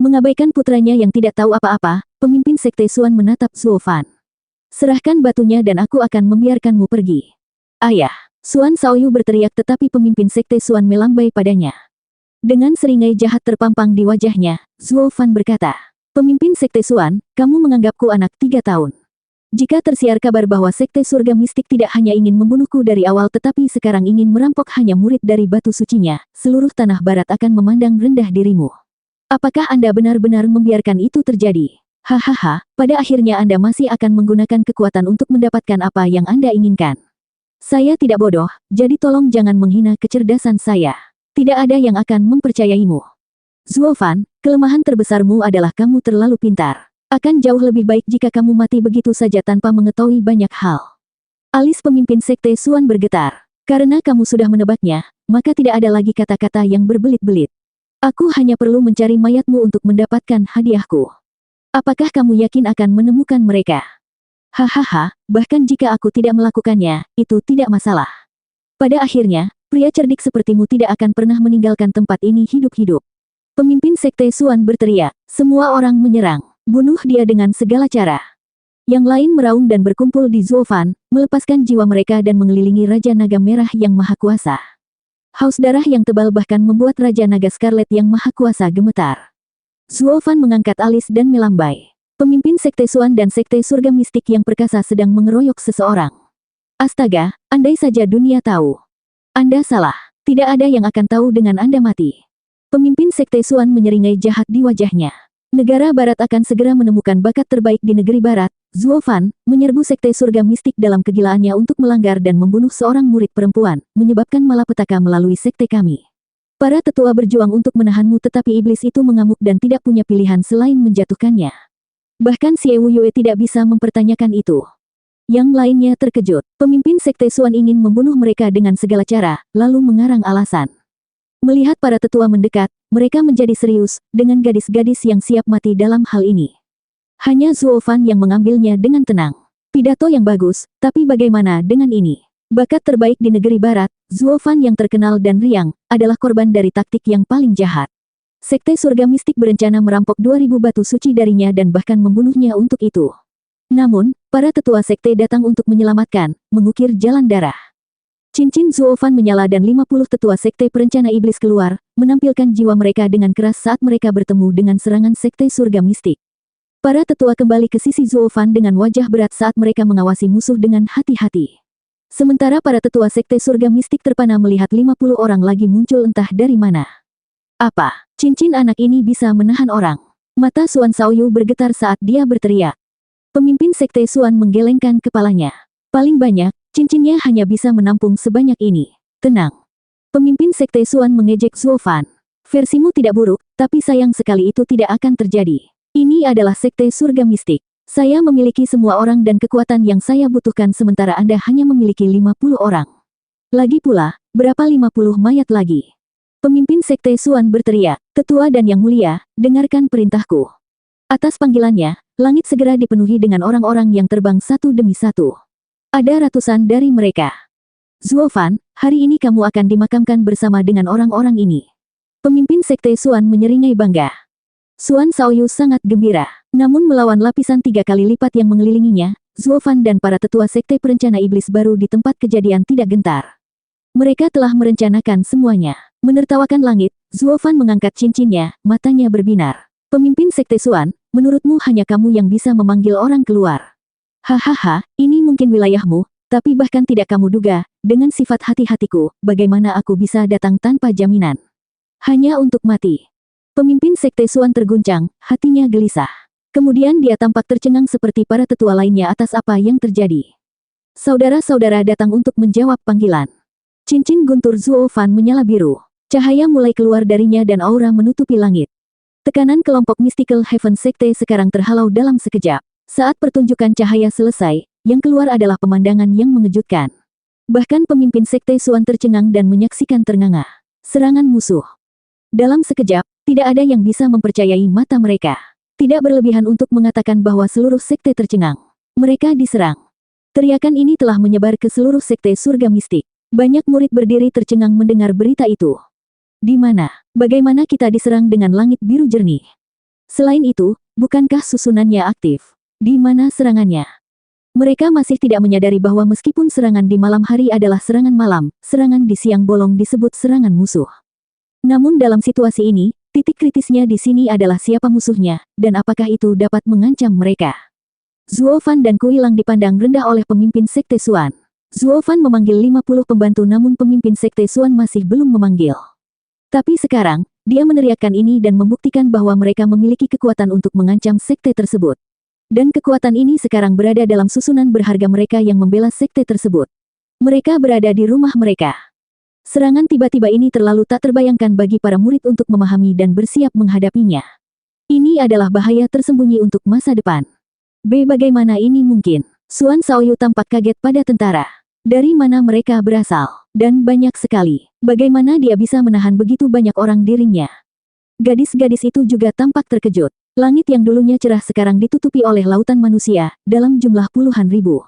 Mengabaikan putranya yang tidak tahu apa-apa, pemimpin sekte Xuan menatap Zuo Fan. Serahkan batunya dan aku akan membiarkanmu pergi. Ayah, Xuan Shaoyu berteriak tetapi pemimpin sekte Xuan melambai padanya. Dengan seringai jahat terpampang di wajahnya, Zuo Fan berkata, pemimpin sekte Xuan, kamu menganggapku anak 3 tahun. Jika tersiar kabar bahwa sekte surga mistik tidak hanya ingin membunuhku dari awal tetapi sekarang ingin merampok hanya murid dari batu sucinya, seluruh tanah barat akan memandang rendah dirimu. Apakah Anda benar-benar membiarkan itu terjadi? Hahaha, pada akhirnya Anda masih akan menggunakan kekuatan untuk mendapatkan apa yang Anda inginkan. Saya tidak bodoh, jadi tolong jangan menghina kecerdasan saya. Tidak ada yang akan mempercayaimu. Zuo Fan, kelemahan terbesarmu adalah kamu terlalu pintar. Akan jauh lebih baik jika kamu mati begitu saja tanpa mengetahui banyak hal. Alis pemimpin sekte Xuan bergetar. Karena kamu sudah menebaknya, maka tidak ada lagi kata-kata yang berbelit-belit. Aku hanya perlu mencari mayatmu untuk mendapatkan hadiahku. Apakah kamu yakin akan menemukan mereka? Hahaha, bahkan jika aku tidak melakukannya, itu tidak masalah. Pada akhirnya, pria cerdik sepertimu tidak akan pernah meninggalkan tempat ini hidup-hidup. Pemimpin sekte Xuan berteriak, semua orang menyerang, bunuh dia dengan segala cara. Yang lain meraung dan berkumpul di Zuo Fan, melepaskan jiwa mereka dan mengelilingi Raja Naga Merah yang maha kuasa. Haus darah yang tebal bahkan membuat Raja Naga Scarlet yang maha kuasa gemetar. Zuo Fan mengangkat alis dan melambai. Pemimpin sekte Xuan dan sekte surga mistik yang perkasa sedang mengeroyok seseorang. Astaga, andai saja dunia tahu. Anda salah. Tidak ada yang akan tahu dengan Anda mati. Pemimpin sekte Xuan menyeringai jahat di wajahnya. Negara Barat akan segera menemukan bakat terbaik di negeri Barat. Zuo Fan menyerbu sekte surga mistik dalam kegilaannya untuk melanggar dan membunuh seorang murid perempuan, menyebabkan malapetaka melalui sekte kami. Para tetua berjuang untuk menahanmu tetapi iblis itu mengamuk dan tidak punya pilihan selain menjatuhkannya. Bahkan Xie Wuyue tidak bisa mempertanyakan itu. Yang lainnya terkejut. Pemimpin sekte Xuan ingin membunuh mereka dengan segala cara, lalu mengarang alasan. Melihat para tetua mendekat, mereka menjadi serius, dengan gadis-gadis yang siap mati dalam hal ini. Hanya Zuo Fan yang mengambilnya dengan tenang. Pidato yang bagus, tapi bagaimana dengan ini? Bakat terbaik di negeri Barat, Zuo Fan yang terkenal dan riang, adalah korban dari taktik yang paling jahat. Sekte surga mistik berencana merampok 2000 batu suci darinya dan bahkan membunuhnya untuk itu. Namun, para tetua sekte datang untuk menyelamatkan, mengukir jalan darah. Cincin Zuo Fan menyala dan 50 tetua sekte perencana iblis keluar, menampilkan jiwa mereka dengan keras saat mereka bertemu dengan serangan sekte surga mistik. Para tetua kembali ke sisi Zuo Fan dengan wajah berat saat mereka mengawasi musuh dengan hati-hati. Sementara para tetua sekte surga mistik terpana melihat 50 orang lagi muncul entah dari mana. Apa? Cincin anak ini bisa menahan orang. Mata Xuan Shaoyu bergetar saat dia berteriak. Pemimpin sekte Xuan menggelengkan kepalanya. Paling banyak, cincinnya hanya bisa menampung sebanyak ini. Tenang. Pemimpin sekte Xuan mengejek Zuo Fan. Versimu tidak buruk, tapi sayang sekali itu tidak akan terjadi. Ini adalah sekte surga mistik. Saya memiliki semua orang dan kekuatan yang saya butuhkan sementara Anda hanya memiliki 50 orang. Lagi pula, berapa 50 mayat lagi? Pemimpin sekte Xuan berteriak, tetua dan yang mulia, dengarkan perintahku. Atas panggilannya, langit segera dipenuhi dengan orang-orang yang terbang satu demi satu. Ada ratusan dari mereka. Zuo Fan, hari ini kamu akan dimakamkan bersama dengan orang-orang ini. Pemimpin sekte Xuan menyeringai bangga. Xuan Shaoyu sangat gembira. Namun melawan lapisan 3 kali lipat yang mengelilinginya, Zuo Fan dan para tetua sekte perencana iblis baru di tempat kejadian tidak gentar. Mereka telah merencanakan semuanya. Menertawakan langit, Zuo Fan mengangkat cincinnya, matanya berbinar. Pemimpin Sekte Xuan, menurutmu hanya kamu yang bisa memanggil orang keluar. Hahaha, ini mungkin wilayahmu, tapi bahkan tidak kamu duga, dengan sifat hati-hatiku, bagaimana aku bisa datang tanpa jaminan. Hanya untuk mati. Pemimpin Sekte Xuan terguncang, hatinya gelisah. Kemudian dia tampak tercengang seperti para tetua lainnya atas apa yang terjadi. Saudara-saudara datang untuk menjawab panggilan. Cincin guntur Zuo Fan menyala biru. Cahaya mulai keluar darinya dan aura menutupi langit. Tekanan kelompok Mystical Heaven Sekte sekarang terhalau dalam sekejap. Saat pertunjukan cahaya selesai, yang keluar adalah pemandangan yang mengejutkan. Bahkan pemimpin Sekte Xuan tercengang dan menyaksikan ternganga. Serangan musuh. Dalam sekejap, tidak ada yang bisa mempercayai mata mereka. Tidak berlebihan untuk mengatakan bahwa seluruh sekte tercengang. Mereka diserang. Teriakan ini telah menyebar ke seluruh sekte surga mistik. Banyak murid berdiri tercengang mendengar berita itu. Di mana? Bagaimana kita diserang dengan langit biru jernih? Selain itu, bukankah susunannya aktif? Di mana serangannya? Mereka masih tidak menyadari bahwa meskipun serangan di malam hari adalah serangan malam, serangan di siang bolong disebut serangan musuh. Namun dalam situasi ini, titik kritisnya di sini adalah siapa musuhnya, dan apakah itu dapat mengancam mereka. Zuo Fan dan Kuilang dipandang rendah oleh pemimpin Sekte Xuan. Zuo Fan memanggil 50 pembantu namun pemimpin Sekte Xuan masih belum memanggil. Tapi sekarang, dia meneriakkan ini dan membuktikan bahwa mereka memiliki kekuatan untuk mengancam sekte tersebut. Dan kekuatan ini sekarang berada dalam susunan berharga mereka yang membela sekte tersebut. Mereka berada di rumah mereka. Serangan tiba-tiba ini terlalu tak terbayangkan bagi para murid untuk memahami dan bersiap menghadapinya. Ini adalah bahaya tersembunyi untuk masa depan. Bagaimana ini mungkin? Xuan Shaoyu tampak kaget pada tentara. Dari mana mereka berasal? Dan banyak sekali. Bagaimana dia bisa menahan begitu banyak orang di ringnya? Gadis-gadis itu juga tampak terkejut. Langit yang dulunya cerah sekarang ditutupi oleh lautan manusia, dalam jumlah puluhan ribu.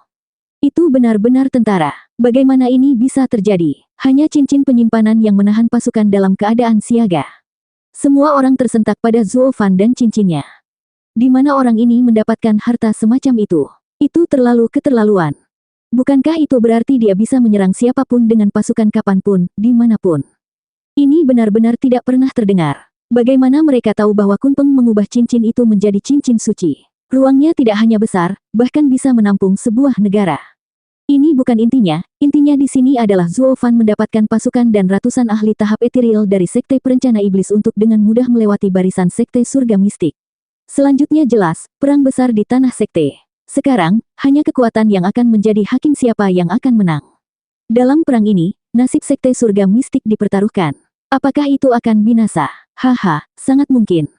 Itu benar-benar tentara. Bagaimana ini bisa terjadi? Hanya cincin penyimpanan yang menahan pasukan dalam keadaan siaga. Semua orang tersentak pada Zuo Fan dan cincinnya. Di mana orang ini mendapatkan harta semacam itu? Itu terlalu keterlaluan. Bukankah itu berarti dia bisa menyerang siapapun dengan pasukan kapanpun, dimanapun? Ini benar-benar tidak pernah terdengar. Bagaimana mereka tahu bahwa Kunpeng mengubah cincin itu menjadi cincin suci? Ruangnya tidak hanya besar, bahkan bisa menampung sebuah negara. Ini bukan intinya di sini adalah Zuo Fan mendapatkan pasukan dan ratusan ahli tahap etiril dari Sekte Perencana Iblis untuk dengan mudah melewati barisan Sekte Surga Mistik. Selanjutnya jelas, perang besar di tanah Sekte. Sekarang, hanya kekuatan yang akan menjadi hakim siapa yang akan menang. Dalam perang ini, nasib Sekte Surga Mistik dipertaruhkan. Apakah itu akan binasa? Haha, sangat mungkin.